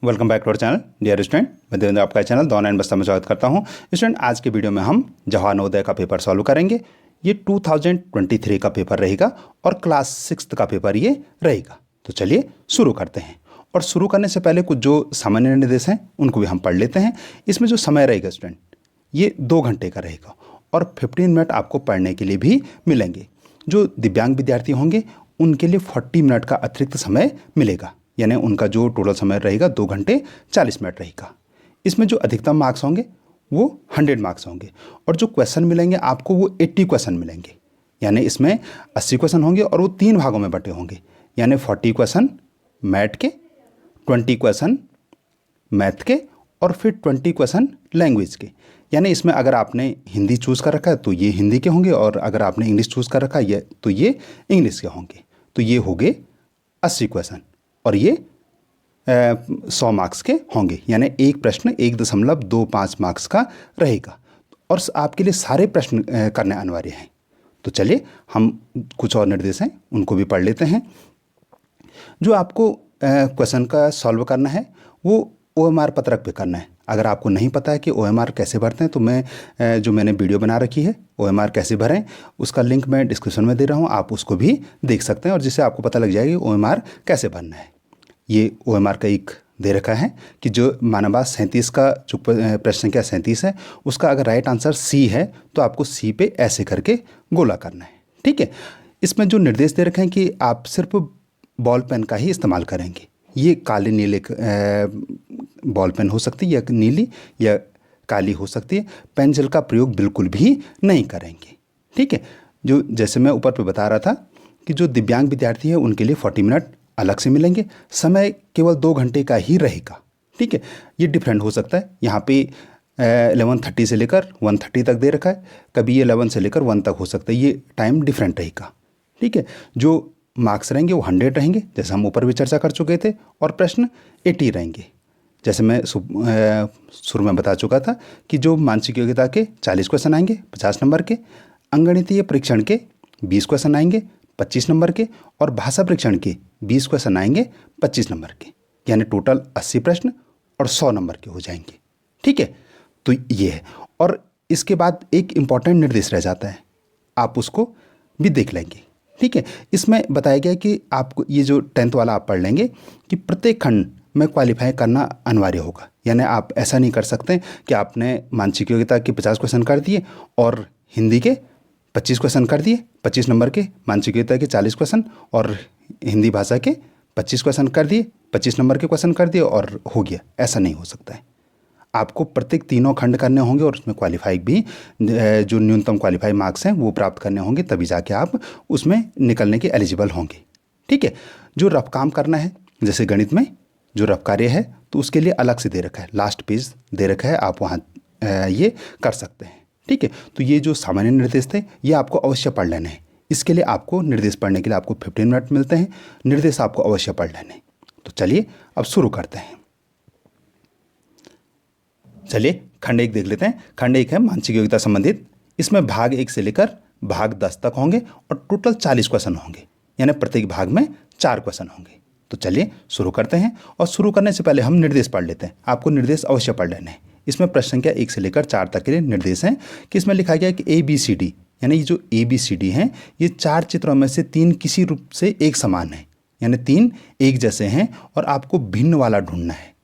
Welcome back to our channel dear student. मैं देवेंद्र आपका channel the online बस्ता में स्वागत करता हूं। स्टूडेंट, आज के वीडियो में हम जवाहर नवोदय का पेपर सॉल्व करेंगे। ये 2023 का पेपर रहेगा और क्लास 6 का पेपर ये रहेगा। तो चलिए शुरू करते हैं। और शुरू करने से पहले कुछ जो सामान्य निर्देश हैं उनको भी हम पढ़ लेते हैं। इसमें जो समय रहेगा स्टूडेंट, ये 2 घंटे का रहेगा और 15 मिनट आपको पढ़ने के लिए भी मिलेंगे। जो दिव्यांग विद्यार्थी होंगे उनके लिए 40 मिनट का अतिरिक्त समय मिलेगा, यानी उनका जो टोटल समय रहेगा 2 घंटे 40 मिनट रहेगा। इसमें जो अधिकतम मार्क्स होंगे वो 100 मार्क्स होंगे और जो क्वेश्चन मिलेंगे आपको वो 80 क्वेश्चन मिलेंगे। यानी इसमें 80 क्वेश्चन होंगे और वो 3 भागों में बटे होंगे, यानी 40 क्वेश्चन मैथ के, 20 क्वेश्चन मैथ के और फिर 20 क्वेश्चन लैंग्वेज के। यानी इसमें अगर आपने हिंदी चूज़ कर रखा है तो ये हिंदी के होंगे और अगर आपने इंग्लिश चूज़ कर रखा है तो ये इंग्लिश के होंगे। तो ये हो गए 80 क्वेश्चन और ये 100 मार्क्स के होंगे, यानी एक प्रश्न 1.25 मार्क्स का रहेगा और आपके लिए सारे प्रश्न करने अनिवार्य हैं। तो चलिए हम कुछ और निर्देश हैं उनको भी पढ़ लेते हैं। जो आपको क्वेश्चन का सॉल्व करना है वो OMR पत्रक पे करना है। अगर आपको नहीं पता है कि OMR कैसे भरते हैं तो मैंने वीडियो बना रखी है OMR कैसे भरें, उसका लिंक मैं डिस्क्रिप्शन में दे रहा हूँ, आप उसको भी देख सकते हैं और जिससे आपको पता लग जाएगा OMR कैसे भरना है। ये OMR का एक दे रखा है कि जो मानवा 37 का जो प्रश्न संख्या 37 है उसका अगर राइट आंसर C है तो आपको C पे ऐसे करके गोला करना है। ठीक है, इसमें जो निर्देश दे रखे हैं कि आप सिर्फ बॉल पेन का ही इस्तेमाल करेंगे। ये काले नीले बॉल पेन हो सकती है या नीली या काली हो सकती है। पेंसिल का प्रयोग बिल्कुल भी नहीं करेंगे। ठीक है, जो जैसे मैं ऊपर पे बता रहा था कि जो दिव्यांग विद्यार्थी है उनके लिए 40 मिनट अलग से मिलेंगे, समय केवल 2 घंटे का ही रहेगा। ठीक है, ये डिफरेंट हो सकता है। यहाँ पे 11:30 से लेकर 1:30 तक दे रखा है, कभी ये 11 से लेकर 1 तक हो सकता है, ये टाइम डिफरेंट रहेगा। ठीक है, जो मार्क्स रहेंगे वो 100 रहेंगे जैसे हम ऊपर भी चर्चा कर चुके थे और प्रश्न 80 रहेंगे। जैसे मैं शुरू में बता चुका था कि जो मानसिक योग्यता के 40 क्वेश्चन आएंगे 50 नंबर के, अंगणितीय परीक्षण के 20 क्वेश्चन आएंगे 25 नंबर के और भाषा परीक्षण के 20 क्वेश्चन आएंगे 25 नंबर के, यानी टोटल 80 प्रश्न और 100 नंबर के हो जाएंगे। ठीक है, तो ये है। और इसके बाद एक इम्पॉर्टेंट निर्देश रह जाता है, आप उसको भी देख लेंगे। ठीक है, इसमें बताया गया कि आपको ये जो 10th वाला आप पढ़ लेंगे कि प्रत्येक खंड में क्वालिफाई करना अनिवार्य होगा। यानी आप ऐसा नहीं कर सकते कि आपने मानसिक योग्यता के 50 क्वेश्चन कर दिए और हिंदी के 25 क्वेश्चन कर दिए, 25 नंबर के, मानसिक योग्यता के 40 क्वेश्चन और हिंदी भाषा के 25 क्वेश्चन कर दिए, 25 नंबर के क्वेश्चन कर दिए और हो गया। ऐसा नहीं हो सकता है। आपको प्रत्येक तीनों खंड करने होंगे और उसमें क्वालिफाई भी जो न्यूनतम क्वालिफाई मार्क्स हैं वो प्राप्त करने होंगे, तभी जाके आप उसमें निकलने के एलिजिबल होंगे। ठीक है, जो रफ काम करना है जैसे गणित में जो रफ कार्य है तो उसके लिए अलग से दे रखा है, लास्ट पेज दे रखा है, आप वहाँ ये कर सकते हैं। ठीक है, तो ये जो सामान्य निर्देश थे ये आपको अवश्य पढ़ लेने हैं। इसके लिए आपको निर्देश पढ़ने के लिए आपको 15 मिनट मिलते हैं, निर्देश आपको अवश्य पढ़ लेने। तो चलिए अब शुरू करते हैं। चलिए खंड 1 देख लेते हैं। खंड 1 है मानसिक योग्यता संबंधित। इसमें भाग 1 से लेकर भाग 10 तक होंगे और टोटल 40 क्वेश्चन होंगे, यानी प्रत्येक भाग में 4 क्वेश्चन होंगे। तो चलिए शुरू करते हैं और शुरू करने से पहले हम निर्देश पढ़ लेते हैं। आपको निर्देश अवश्य पढ़ लेने हैं। इसमें प्रश्न संख्या 1 से लेकर 4 तक के लिए निर्देश हैं कि इसमें लिखा गया है कि ABCD, यानी ये जो ABCD हैं ये 4 चित्रों में से 3 किसी रूप से एक समान है, यानी 3 एक जैसे हैं और आपको भिन्न वाला ढूंढना है।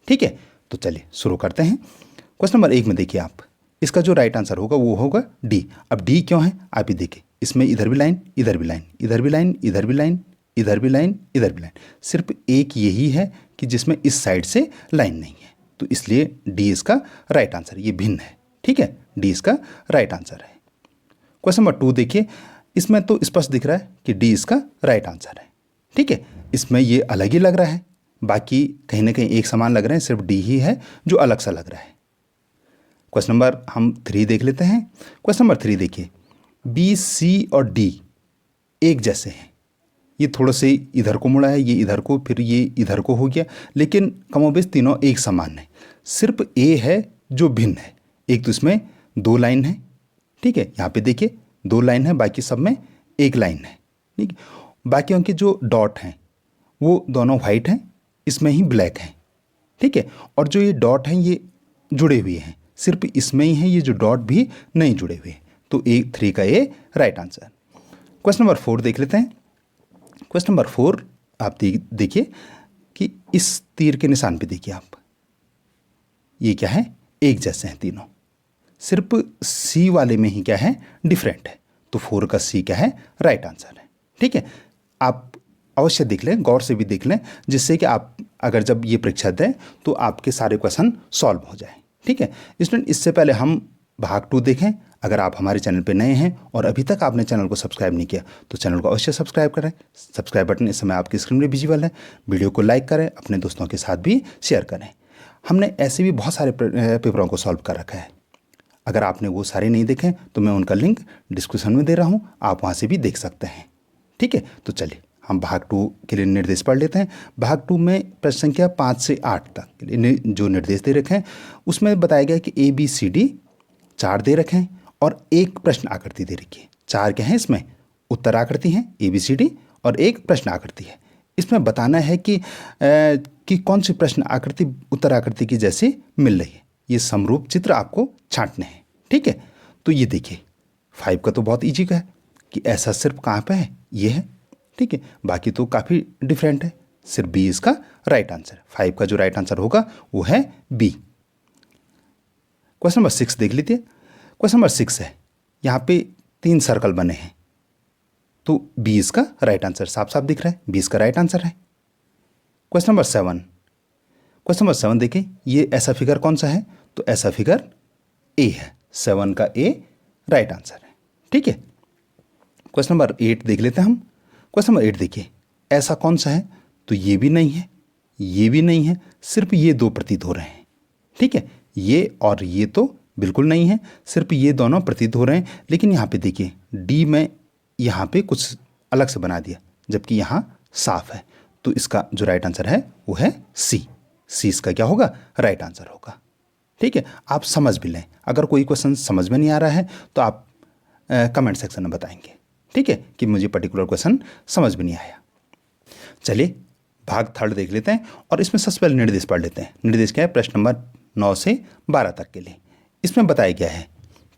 ठीक है, तो चलिए शुरू करते हैं। क्वेश्चन नंबर 1 में देखिए आप, इसका जो राइट आंसर होगा वो होगा D। अब D क्यों है आप ही देखिए, इसमें इधर भी लाइन, इधर भी लाइन, इधर भी लाइन, इधर भी लाइन, इधर भी लाइन, इधर भी लाइन, सिर्फ एक यही है कि जिसमें इस साइड से लाइन नहीं है, तो इसलिए D इसका राइट आंसर, ये भिन्न है। ठीक है, D इसका राइट आंसर है। क्वेश्चन नंबर 2 देखिए, इसमें तो स्पष्ट दिख रहा है कि D इसका राइट आंसर है। ठीक है, इसमें ये अलग ही लग रहा है, बाकी कहीं ना कहीं एक समान लग रहे हैं, सिर्फ D ही है जो अलग सा लग रहा है। क्वेश्चन नंबर हम 3 देख लेते हैं। क्वेश्चन नंबर 3 देखिए, B, C और D एक जैसे हैं। ये थोड़ा से इधर को मुड़ा है, ये इधर को, फिर ये इधर को हो गया, लेकिन कमोबेश तीनों एक समान है। सिर्फ A है जो भिन्न है। एक तो इसमें 2 लाइन है। ठीक है, यहाँ पे देखिए 2 लाइन है, बाकी सब में 1 लाइन है। ठीक है, बाकी उनके जो डॉट हैं वो दोनों वाइट हैं, इसमें ही ब्लैक हैं। ठीक है। और जो ये डॉट हैं ये जुड़े हुए हैं, सिर्फ इसमें ही है, ये जो डॉट भी नहीं जुड़े हुए हैं। तो ए 3 का ए राइट आंसर। क्वेश्चन नंबर 4 देख लेते हैं। क्वेश्चन नंबर 4 आप देखिए कि इस तीर के निशान पे देखिए आप, ये क्या है, एक जैसे हैं तीनों, सिर्फ सी वाले में ही क्या है, डिफरेंट है। तो 4 का सी क्या है, राइट आंसर है। ठीक है, आप अवश्य देख लें, गौर से भी देख लें, जिससे कि आप अगर जब ये परीक्षा दें तो आपके सारे क्वेश्चन सॉल्व हो जाए। ठीक है स्टूडेंट, इससे पहले हम भाग 2 देखें। अगर आप हमारे चैनल पर नए हैं और अभी तक आपने चैनल को सब्सक्राइब नहीं किया तो चैनल को अवश्य सब्सक्राइब करें। सब्सक्राइब बटन इस समय आपकी स्क्रीन में विजिबल है। वीडियो को लाइक करें, अपने दोस्तों के साथ भी शेयर करें। हमने ऐसे भी बहुत सारे पेपरों को सॉल्व कर रखा है। अगर आपने वो सारे नहीं देखे तो मैं उनका लिंक डिस्क्रिप्शन में दे रहा हूँ, आप वहाँ से भी देख सकते हैं। ठीक है, तो चलिए हम भाग 2 के लिए निर्देश पढ़ लेते हैं। भाग 2 में प्रश्न संख्या 5 से 8 तक के लिए जो निर्देश दे रखे हैं उसमें बताया गया कि ABCD 4 दे रखे हैं और एक प्रश्न आकृति दे रखी है। 4 क्या है इसमें, उत्तर आकृति हैं ABCD और एक प्रश्न आकृति है। इसमें बताना है कि कौन सी प्रश्न आकृति उत्तर आकृति की जैसी मिल रही है। ये समरूप चित्र आपको छांटने हैं। ठीक है, तो ये देखिए 5 का तो बहुत ईजी का है कि ऐसा सिर्फ कहाँ पे है, ये है। ठीक है, बाकी तो काफ़ी डिफरेंट है, सिर्फ बी इसका राइट आंसर। 5 का जो राइट आंसर होगा वो है बी। क्वेश्चन नंबर 6 देख लीजिए। क्वेश्चन नंबर 6 है, यहाँ पे 3 सर्कल बने हैं, तो बी इसका राइट आंसर साफ साफ दिख रहा है, बी इसका राइट आंसर है। क्वेश्चन नंबर 7, क्वेश्चन नंबर 7 देखिए, ये ऐसा फिगर कौन सा है, तो ऐसा फिगर ए है, 7 का ए राइट आंसर है। ठीक है, क्वेश्चन नंबर 8 देख लेते हैं हम। क्वेश्चन नंबर 8 देखिए, ऐसा कौन सा है, तो ये भी नहीं है, ये भी नहीं है, सिर्फ ये 2 प्रतीत हो रहे हैं। ठीक है, ये और ये तो बिल्कुल नहीं है, सिर्फ ये दोनों प्रतीत हो रहे हैं। लेकिन यहाँ पे देखिए डी में यहाँ पे कुछ अलग से बना दिया, जबकि यहाँ साफ है। तो इसका जो राइट आंसर है वो है सी। सी इसका क्या होगा, राइट आंसर होगा। ठीक है, आप समझ भी लें, अगर कोई क्वेश्चन समझ में नहीं आ रहा है तो आप कमेंट सेक्शन में बताएंगे। ठीक है, कि मुझे पर्टिकुलर क्वेश्चन समझ में नहीं आया। चलिए भाग 3 देख लेते हैं और इसमें सबसे पहले निर्देश पढ़ लेते हैं। निर्देश क्या है, प्रश्न नंबर 9 से 12 तक के लिए। इसमें बताया गया है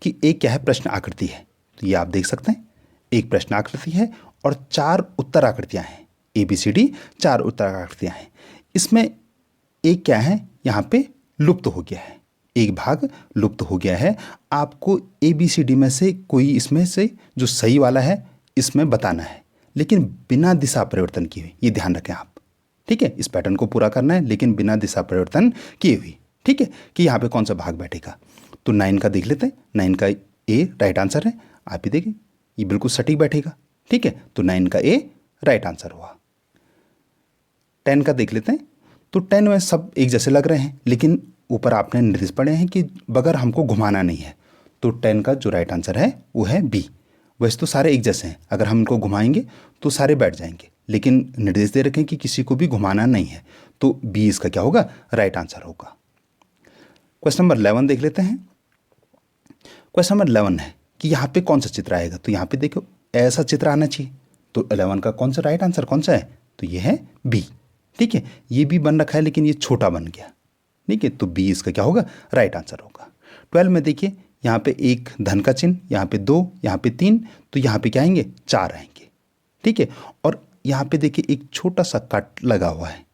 कि एक क्या है, प्रश्न आकृति है। तो ये आप देख सकते हैं, एक प्रश्न आकृति है और 4 उत्तर आकृतियाँ हैं। ABCD 4 उत्तर आकृतियाँ हैं। इसमें एक क्या है, यहाँ पे लुप्त हो गया है, एक भाग लुप्त हो गया है। आपको ABCD में से कोई इसमें से जो सही वाला है इसमें बताना है, लेकिन बिना दिशा परिवर्तन किए हुए, ये ध्यान रखें आप। ठीक है, इस पैटर्न को पूरा करना है लेकिन बिना दिशा परिवर्तन किए हुए। ठीक है, कि यहाँ पे कौन सा भाग बैठेगा। तो 9 का देख लेते हैं, 9 का ए राइट आंसर है। आप ही देखिए ये बिल्कुल सटीक बैठेगा। ठीक है, तो 9 का ए राइट आंसर हुआ। 10 का देख लेते हैं, तो 10 में सब एक जैसे लग रहे हैं, लेकिन ऊपर आपने निर्देश पढ़े हैं कि बगैर हमको घुमाना नहीं है। तो 10 का जो राइट आंसर है वो है बी। वैसे तो सारे एक जैसे हैं, अगर हम इनको घुमाएंगे तो सारे बैठ जाएंगे, लेकिन निर्देश दे रखें कि किसी को भी घुमाना नहीं है। तो बी इसका क्या होगा, राइट आंसर होगा। क्वेश्चन नंबर 11 देख लेते हैं। क्वेश्चन नंबर 11 है कि यहाँ पे कौन सा चित्र आएगा। तो यहाँ पे देखो ऐसा चित्र आना चाहिए। तो 11 का कौन सा राइट आंसर कौन सा है, तो ये है बी। ठीक है, ये भी बन रखा है लेकिन ये छोटा बन गया। ठीक है, तो बी इसका क्या होगा, राइट आंसर होगा। 12 में देखिए यहाँ पे एक धन का चिन्ह, यहाँ पे 2, यहाँ पे 3, तो यहाँ पे क्या आएंगे, 4 आएंगे। ठीक है, और यहाँ पे देखिए एक छोटा सा कट लगा हुआ है।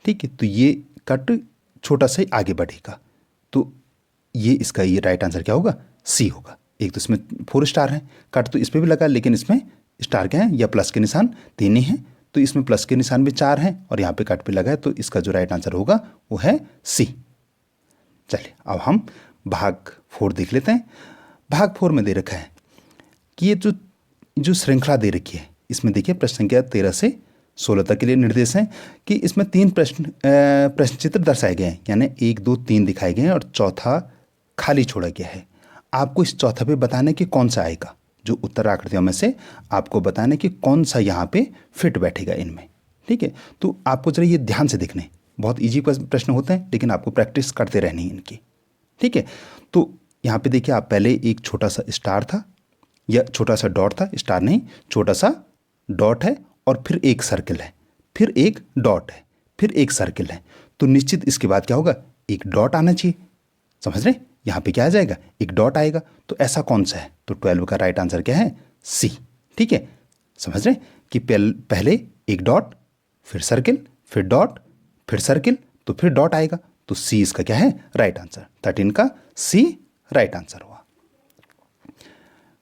ठीक है, तो ये कट छोटा सा आगे बढ़ेगा, तो ये इसका ये राइट आंसर क्या होगा, सी होगा। एक तो इसमें 4 स्टार है, कट तो इस पर भी लगा लेकिन इसमें स्टार क्या है या प्लस के निशान 3 ही हैं, तो इसमें प्लस के निशान भी 4 हैं और यहाँ पे कट पे लगा है, तो इसका जो राइट आंसर होगा वो है सी। चलिए अब हम भाग 4 देख लेते हैं। भाग 4 में दे रखा है कि ये जो श्रृंखला दे रखी है, इसमें देखिए प्रश्न संख्या 13 से 16 तक के लिए निर्देश हैं कि इसमें 3 प्रश्न चित्र दर्शाए गए हैं, यानी 1, 2, 3 दिखाए गए हैं और चौथा खाली छोड़ा गया है। आपको इस चौथा पे बताने कि कौन सा आएगा, जो उत्तर आकृतियों में से आपको बताने कि कौन सा यहाँ पे फिट बैठेगा इनमें। ठीक है, तो आपको जरा ये ध्यान से देखने, बहुत इजी प्रश्न होते हैं लेकिन आपको प्रैक्टिस करते रहनी है इनकी। ठीक है, तो यहाँ पे देखिए आप पहले एक छोटा सा स्टार था या छोटा सा डॉट था, स्टार नहीं छोटा सा डॉट है, और फिर एक सर्किल है, फिर एक डॉट है, फिर एक सर्किल है। तो निश्चित इसके बाद क्या होगा, एक डॉट आना चाहिए। समझ रहे, यहाँ पे क्या आ जाएगा, एक डॉट आएगा। तो ऐसा कौन सा है, तो 12 का राइट आंसर क्या है, सी। ठीक है, समझ रहे कि पहले एक डॉट, फिर सर्किल, फिर डॉट, फिर सर्किल, तो फिर डॉट आएगा। तो सी इसका क्या है, राइट आंसर। 13 का सी राइट आंसर हुआ।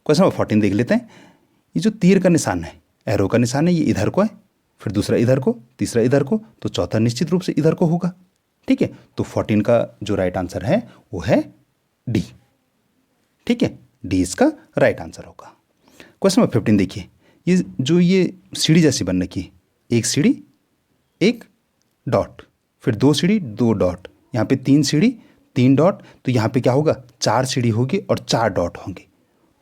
क्वेश्चन नंबर 14 देख लेते हैं। ये जो तीर का निशान है, एरो का निशान है, ये इधर को है, फिर दूसरा इधर को, तीसरा इधर को, तो चौथा निश्चित रूप से इधर को होगा। ठीक है, तो 14 का जो राइट आंसर है वो है डी। ठीक है, डी इसका राइट आंसर होगा। क्वेश्चन नंबर 15 देखिए, ये सीढ़ी जैसी बन रखी है, एक सीढ़ी एक डॉट, फिर दो सीढ़ी दो डॉट, यहाँ पे तीन सीढ़ी तीन डॉट, तो यहाँ पे क्या होगा, चार सीढ़ी होगी और चार डॉट होंगे।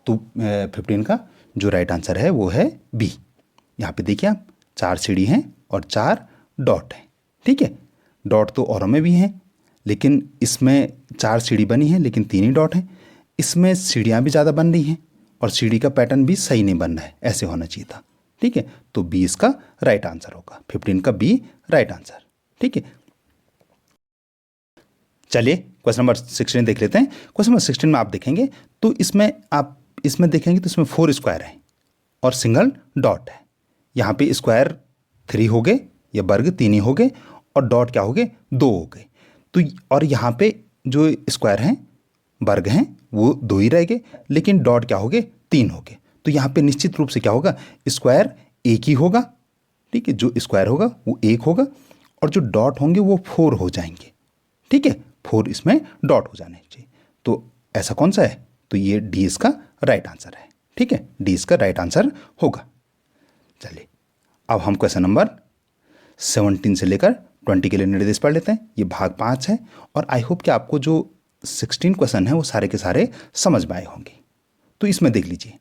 तो 15 का जो राइट आंसर है वो है बी। यहाँ पे देखिए आप, चार सीढ़ी हैं और चार डॉट हैं। ठीक है, डॉट तो औरों में भी हैं, लेकिन इसमें चार सीढ़ी बनी है लेकिन तीन ही डॉट हैं। इसमें सीढ़ियाँ भी ज़्यादा बन रही हैं और सीढ़ी का पैटर्न भी सही नहीं बन रहा है, ऐसे होना चाहिए था। ठीक है, तो बी इसका राइट आंसर होगा। 15 का बी राइट आंसर। ठीक है, चलिए क्वेश्चन नंबर 16 देख लेते हैं। क्वेश्चन नंबर 16 में आप देखेंगे तो इसमें देखेंगे तो इसमें 4 स्क्वायर है और सिंगल डॉट है। यहाँ पे स्क्वायर 3 हो गए या वर्ग 3 ही हो गए और डॉट क्या हो गए, 2 हो गए। तो और यहाँ पे जो स्क्वायर हैं वर्ग हैं वो 2 ही रह गए, लेकिन डॉट क्या हो गए, 3 हो गए। तो यहाँ पे निश्चित रूप से क्या होगा, स्क्वायर एक ही होगा। ठीक है, जो स्क्वायर होगा वो एक होगा और जो डॉट होंगे वो 4 हो जाएंगे। ठीक है, 4 इसमें डॉट हो जाने चाहिए। तो ऐसा कौन सा है, तो ये डी इसका राइट आंसर है। ठीक है, डी इसका राइट आंसर होगा। चलिए अब हम क्वेश्चन नंबर 17 से लेकर 20 के लिए निर्देश पढ़ लेते हैं। ये भाग 5 है और आई होप कि आपको जो 16 क्वेश्चन है वो सारे के सारे समझ में आए होंगे। तो इसमें देख लीजिए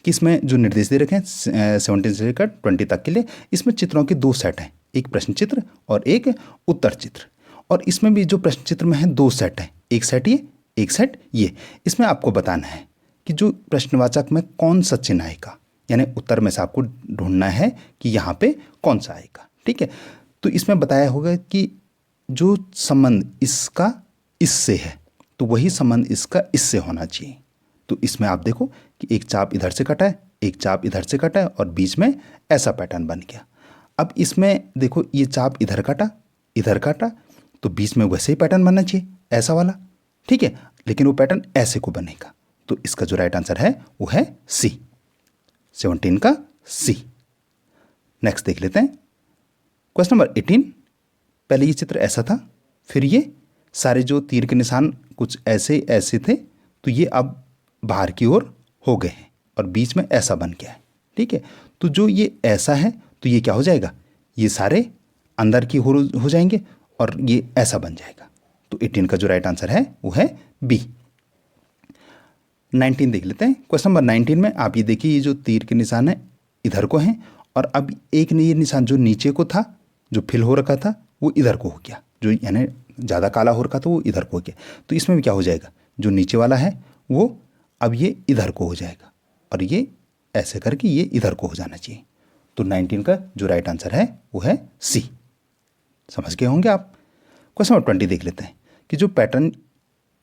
कि इसमें जो निर्देश दे रखे हैं 17 से लेकर 20 तक के लिए, इसमें चित्रों के 2 सेट हैं, एक प्रश्न चित्र और एक उत्तर चित्र। और इसमें भी जो प्रश्न चित्र में है 2 सेट हैं, एक सेट ये एक सेट ये। इसमें आपको बताना है कि जो प्रश्नवाचक में कौन सा चिन्ह आएगा, यानी उत्तर में से आपको ढूंढना है कि यहाँ पे कौन सा आएगा। ठीक है, तो इसमें बताया होगा कि जो संबंध इसका इससे है तो वही संबंध इसका इससे होना चाहिए। तो इसमें आप देखो कि एक चाप इधर से कटा है, एक चाप इधर से कटा है और बीच में ऐसा पैटर्न बन गया। अब इसमें देखो ये चाप इधर काटा तो बीच में वैसे ही पैटर्न बनना चाहिए, ऐसा वाला। ठीक है, लेकिन वो पैटर्न ऐसे को बनेगा। तो इसका जो राइट आंसर है वो है सी, 17 का सी। नेक्स्ट देख लेते हैं क्वेश्चन नंबर 18। पहले ये चित्र ऐसा था, फिर ये सारे जो तीर के निशान कुछ ऐसे ऐसे थे, तो ये अब बाहर की ओर हो गए हैं और बीच में ऐसा बन गया है। ठीक है, तो जो ये ऐसा है तो ये क्या हो जाएगा, ये सारे अंदर की ओर हो जाएंगे और ये ऐसा बन जाएगा। तो 18 का जो राइट आंसर है वो है बी। 19 देख लेते हैं। क्वेश्चन नंबर 19 में आप ये देखिए, ये जो तीर के निशान है इधर को हैं और अब एक ये निशान जो नीचे को था, जो फिल हो रखा था, वो इधर को हो गया, जो यानी ज़्यादा काला हो रखा था वो इधर को हो गया। तो इसमें भी क्या हो जाएगा, जो नीचे वाला है वो अब ये इधर को हो जाएगा और ये ऐसे करके ये इधर को हो जाना चाहिए। तो 19 का जो राइट आंसर है वो है सी। समझ गए होंगे आप। क्वेश्चन नंबर 20 देख लेते हैं कि जो पैटर्न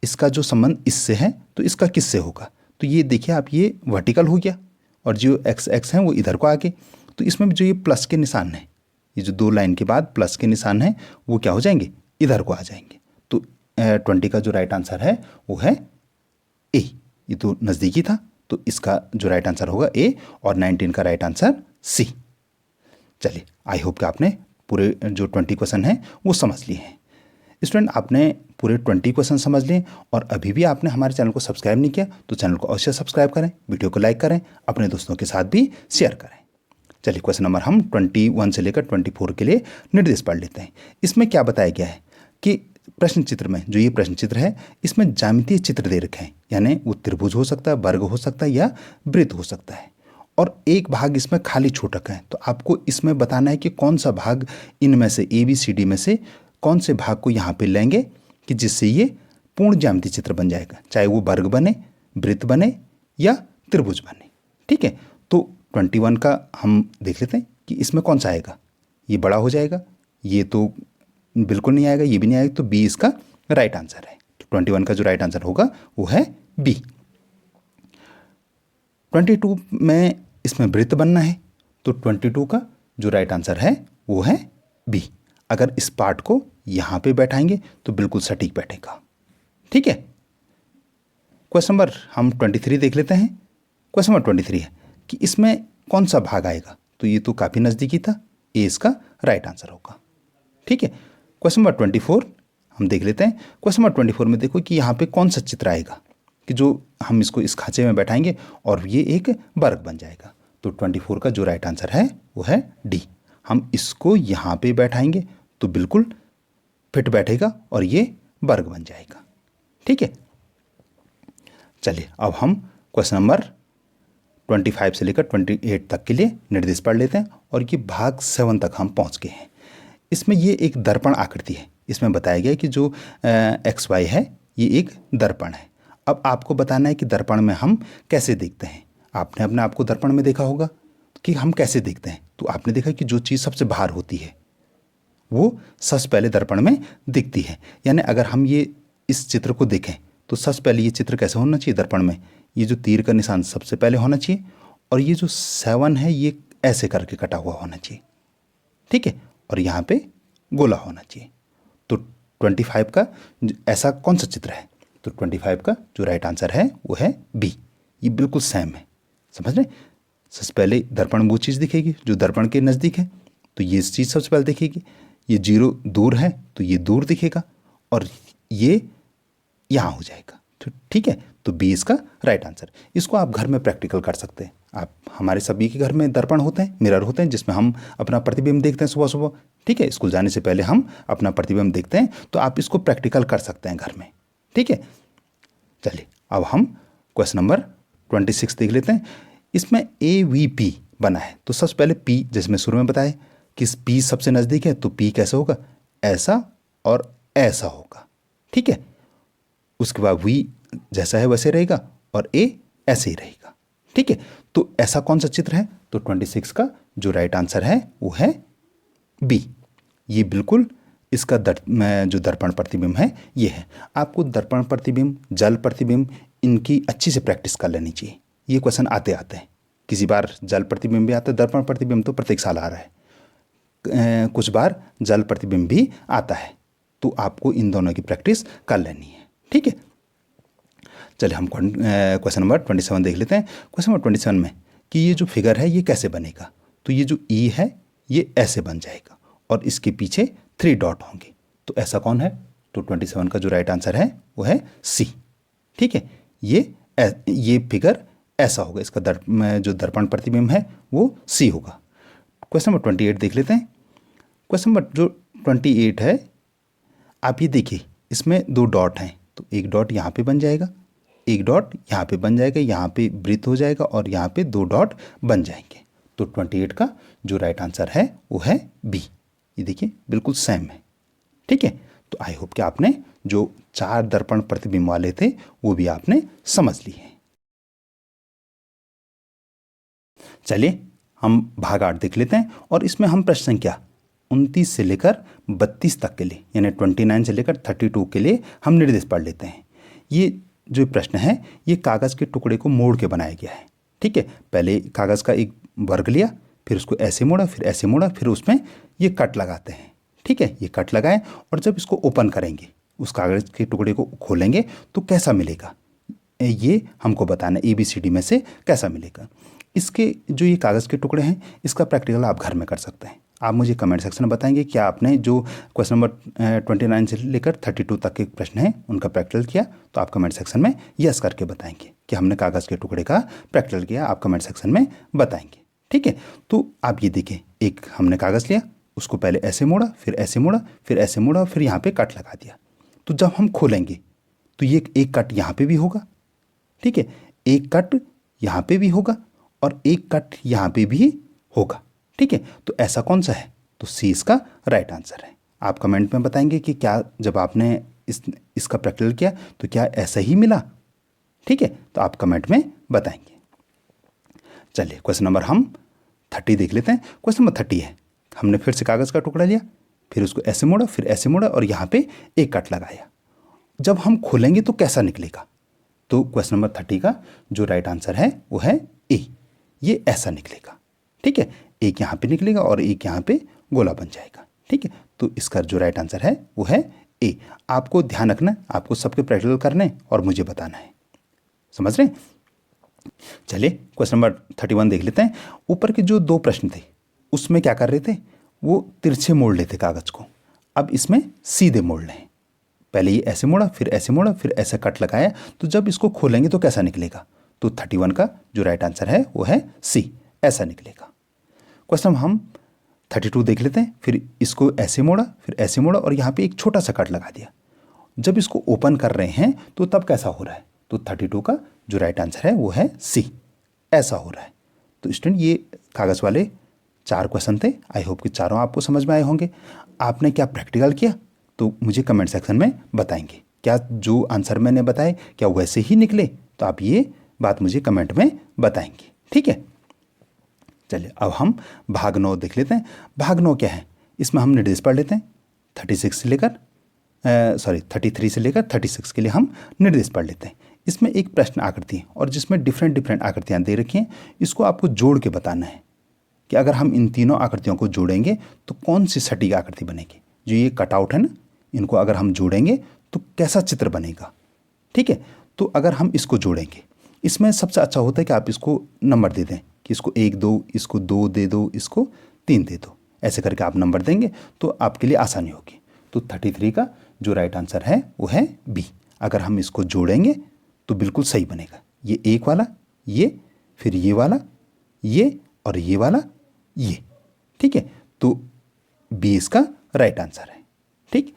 इसका जो संबंध इससे है तो इसका किससे होगा। तो ये देखिए आप, ये वर्टिकल हो गया और जो एक्स एक्स हैं वो इधर को आ गए। तो इसमें भी जो ये प्लस के निशान हैं, ये जो 2 लाइन के बाद प्लस के निशान हैं वो क्या हो जाएंगे, इधर को आ जाएंगे। तो 20 का जो राइट आंसर है वो है ए। ये तो नज़दीकी था, तो इसका जो राइट आंसर होगा ए और 19 का राइट आंसर सी। चलिए आई होप कि आपने पूरे जो 20 क्वेश्चन हैं वो समझ लिए हैं। स्टूडेंट, आपने पूरे 20 क्वेश्चन समझ लिए और अभी भी आपने हमारे चैनल को सब्सक्राइब नहीं किया तो चैनल को अवश्य सब्सक्राइब करें, वीडियो को लाइक करें, अपने दोस्तों के साथ भी शेयर करें। चलिए क्वेश्चन नंबर हम 21 से लेकर 24 के लिए निर्देश पढ़ लेते हैं। इसमें क्या बताया गया है कि प्रश्न चित्र में, जो ये प्रश्न चित्र है इसमें ज्यामितीय चित्र दे रखे हैं, यानी वो त्रिभुज हो सकता है, वर्ग हो सकता है या वृत्त हो सकता है और एक भाग इसमें खाली छूट रखा है। तो आपको इसमें बताना है कि कौन सा भाग इनमें से ABCD में से कौन से भाग को यहाँ पे लेंगे कि जिससे ये पूर्ण ज्यामितीय चित्र बन जाएगा, चाहे वो वर्ग बने, वृत्त बने या त्रिभुज बने। ठीक है, तो 21 का हम देख लेते हैं कि इसमें कौन सा आएगा। ये बड़ा हो जाएगा, ये तो बिल्कुल नहीं आएगा, ये भी नहीं आएगा, तो बी इसका राइट आंसर है। तो 21 का जो राइट आंसर होगा वो है बी। 22 में इसमें वृत्त बनना है, तो 22 का जो राइट आंसर है वो है बी। अगर इस पार्ट को यहाँ पे बैठाएंगे तो बिल्कुल सटीक बैठेगा। ठीक है, क्वेश्चन नंबर हम 23 देख लेते हैं। क्वेश्चन नंबर 23 है कि इसमें कौन सा भाग आएगा, तो ये तो काफ़ी नज़दीकी था, ए इसका राइट आंसर होगा। ठीक है, क्वेश्चन नंबर 24 हम देख लेते हैं। क्वेश्चन नंबर 24 में देखो कि यहाँ पे कौन सा चित्र आएगा कि जो हम इसको इस खांचे में बैठाएंगे और ये एक वर्ग बन जाएगा। तो 24 का जो राइट आंसर है वो है डी। हम इसको यहाँ पे बैठाएंगे तो बिल्कुल फिट बैठेगा और ये वर्ग बन जाएगा। ठीक है, चलिए अब हम क्वेश्चन नंबर 25 से लेकर 28 तक के लिए निर्देश पढ़ लेते हैं और ये भाग 7 तक हम पहुँच गए हैं। इसमें ये एक दर्पण आकृति है। इसमें बताया गया कि जो एक्स वाई है ये एक दर्पण है। अब आपको बताना है कि दर्पण में हम कैसे देखते हैं। आपने अपने आप को दर्पण में देखा होगा कि हम कैसे देखते हैं, तो आपने देखा कि जो चीज़ सबसे बाहर होती है वो सबसे पहले दर्पण में दिखती है। यानी अगर हम ये इस चित्र को देखें तो सबसे पहले ये चित्र कैसे होना चाहिए दर्पण में, ये जो तीर का निशान सबसे पहले होना चाहिए और ये जो 7 है ये ऐसे करके कटा हुआ होना चाहिए। ठीक है, और यहाँ पे गोला होना चाहिए। तो 25 का ऐसा कौन सा चित्र है, तो 25 का जो राइट आंसर है वो है बी। ये बिल्कुल सेम है, समझ रहे। सबसे पहले दर्पण वो चीज़ दिखेगी जो दर्पण के नज़दीक है, तो ये चीज़ सबसे पहले दिखेगी। ये 0 दूर है तो ये दूर दिखेगा और ये यहाँ हो जाएगा। तो ठीक है, तो बी इसका राइट आंसर। इसको आप घर में प्रैक्टिकल कर सकते हैं। आप हमारे सभी के घर में दर्पण होते हैं, मिरर होते हैं जिसमें हम अपना प्रतिबिंब देखते हैं सुबह सुबह। ठीक है, स्कूल जाने से पहले हम अपना प्रतिबिंब देखते हैं, तो आप इसको प्रैक्टिकल कर सकते हैं घर में। ठीक है, चलिए अब हम क्वेश्चन नंबर 26 देख लेते हैं। इसमें AVP बना है, तो सबसे पहले P, जैसे मैं शुरू में बताया कि P सबसे नज़दीक है, तो P कैसा होगा, ऐसा और ऐसा होगा। ठीक है, उसके बाद V जैसा है वैसे रहेगा और A ऐसे ही रहेगा। ठीक है, तो ऐसा कौन सा चित्र है, तो 26 का जो राइट आंसर है वो है B। ये बिल्कुल इसका जो दर्पण प्रतिबिंब है ये है। आपको दर्पण प्रतिबिंब, जल प्रतिबिंब, इनकी अच्छी से प्रैक्टिस कर लेनी चाहिए। ये क्वेश्चन आते आते हैं, किसी बार जल प्रतिबिंब भी आता है, दर्पण प्रतिबिंब तो प्रत्येक साल आ रहा है, कुछ बार जल प्रतिबिंब भी आता है, तो आपको इन दोनों की प्रैक्टिस कर लेनी है। ठीक है, चलिए हम क्वेश्चन नंबर 27 देख लेते हैं। क्वेश्चन नंबर 27 में कि ये जो फिगर है ये कैसे बनेगा, तो ये जो ई है ये ऐसे बन जाएगा और इसके पीछे 3 डॉट होंगे। तो ऐसा कौन है, तो 27 का जो राइट आंसर है वो है सी। ठीक है, ये फिगर ऐसा होगा, इसका जो दर्पण प्रतिबिंब है वो सी होगा। क्वेश्चन नंबर 28 देख लेते हैं। क्वेश्चन नंबर जो 28 है, आप ये देखिए इसमें 2 डॉट हैं, तो एक डॉट यहाँ पे बन जाएगा, एक डॉट यहाँ पे बन जाएगा, यहाँ पे वृत्त हो जाएगा और यहाँ पे 2 डॉट बन जाएंगे। तो 28 का जो राइट आंसर है वो है बी। ये देखिए बिल्कुल सेम है। ठीक है, तो आई होप कि आपने जो 4 दर्पण प्रतिबिंब वाले थे वो भी आपने समझ लिए हैं। चलिए हम भाग 8 देख लेते हैं और इसमें हम प्रश्न संख्या 29 से लेकर 32 तक के लिए, यानी 29 से लेकर 32 के लिए हम निर्देश पढ़ लेते हैं। ये जो प्रश्न है ये कागज़ के टुकड़े को मोड़ के बनाया गया है। ठीक है, पहले कागज़ का एक वर्ग लिया, फिर उसको ऐसे मोड़ा, फिर ऐसे मोड़ा, फिर उसमें ये कट लगाते हैं। ठीक है, ये कट लगाएं और जब इसको ओपन करेंगे, उस कागज़ के टुकड़े को खोलेंगे तो कैसा मिलेगा, ये हमको बताना है। ABCD में से कैसा मिलेगा। इसके जो ये कागज़ के टुकड़े हैं इसका प्रैक्टिकल आप घर में कर सकते हैं। आप मुझे कमेंट सेक्शन में बताएंगे कि आपने जो क्वेश्चन नंबर 29 से लेकर 32 तक के प्रश्न हैं उनका प्रैक्टिकल किया, तो आप कमेंट सेक्शन में यस करके बताएंगे कि हमने कागज़ के टुकड़े का प्रैक्टिकल किया। आप कमेंट सेक्शन में बताएंगे। ठीक है, तो आप ये देखें, एक हमने कागज़ लिया, उसको पहले ऐसे मोड़ा, फिर ऐसे मोड़ा, फिर ऐसे मोड़ा, फिर यहाँ पे कट लगा दिया। तो जब हम खोलेंगे तो ये एक कट यहाँ पे भी होगा। ठीक है, एक कट यहाँ पे भी होगा और एक कट यहाँ पे भी होगा। ठीक है, तो ऐसा कौन सा है, तो सी इसका राइट आंसर है। आप कमेंट में बताएंगे कि क्या जब आपने इसका प्रैक्टिकल किया तो क्या ऐसा ही मिला। ठीक है, तो आप कमेंट में बताएंगे। चलिए क्वेश्चन नंबर हम 30 देख लेते हैं। क्वेश्चन नंबर 30 है, हमने फिर से कागज़ का टुकड़ा लिया, फिर उसको ऐसे मोड़ा, फिर ऐसे मोड़ा और यहाँ पे एक कट लगाया। जब हम खोलेंगे तो कैसा निकलेगा? तो क्वेश्चन नंबर 30 का जो राइट आंसर है वो है ए। ये ऐसा निकलेगा, ठीक है। एक यहाँ पे निकलेगा और एक यहाँ पे गोला बन जाएगा, ठीक है। तो इसका जो राइट आंसर है वो है ए। आपको ध्यान रखना है, आपको सबके प्रैक्टिकल करने और मुझे बताना है, समझ रहे हैं? चलिए क्वेश्चन नंबर 31 देख लेते हैं। ऊपर के जो दो प्रश्न थे उसमें क्या कर रहे थे, वो तिरछे मोड़ लेते कागज को। अब इसमें सीधे मोड़ लें। पहले ये ऐसे मोड़ा, फिर ऐसे मोड़ा, फिर ऐसे कट लगाया। तो जब इसको खोलेंगे तो कैसा निकलेगा? तो 31 का जो राइट आंसर है वो है सी, ऐसा निकलेगा। क्वेश्चन हम 32 देख लेते हैं। फिर इसको ऐसे मोड़ा, फिर ऐसे मोड़ा और यहाँ पे एक छोटा सा कट लगा दिया। जब इसको ओपन कर रहे हैं तो तब कैसा हो रहा है? तो 32 का जो राइट आंसर है वो है सी, ऐसा हो रहा है। तो स्टूडेंट ये कागज़ वाले 4 क्वेश्चन थे। आई होप कि चारों आपको समझ में आए होंगे। आपने क्या प्रैक्टिकल किया तो मुझे कमेंट सेक्शन में बताएंगे। क्या जो आंसर मैंने बताए क्या वैसे ही निकले? तो आप ये बात मुझे कमेंट में बताएंगे, ठीक है। चलिए अब हम भाग 9 देख लेते हैं। भाग 9 क्या है? इसमें हम निर्देश पढ़ लेते हैं। 36 से लेकर 33 से लेकर 36 के लिए हम निर्देश पढ़ लेते हैं। इसमें एक प्रश्न आकृति है और जिसमें डिफरेंट आकृतियाँ दे रखी हैं। इसको आपको जोड़ के बताना है कि अगर हम इन तीनों आकृतियों को जोड़ेंगे तो कौन सी सटीक आकृति बनेगी। जो ये कटआउट है ना, इनको अगर हम जोड़ेंगे तो कैसा चित्र बनेगा, ठीक है। तो अगर हम इसको जोड़ेंगे, इसमें सबसे अच्छा होता है कि आप इसको नंबर दे दें कि इसको 1 2, इसको 2 दे दो, इसको 3 दे दो। ऐसे करके आप नंबर देंगे तो आपके लिए आसानी होगी। तो 33 का जो राइट आंसर है वो है बी। अगर हम इसको जोड़ेंगे तो बिल्कुल सही बनेगा। ये एक वाला, ये, फिर ये वाला, ये और ये वाला, ये, ठीक है। तो बी इसका राइट आंसर है, ठीक।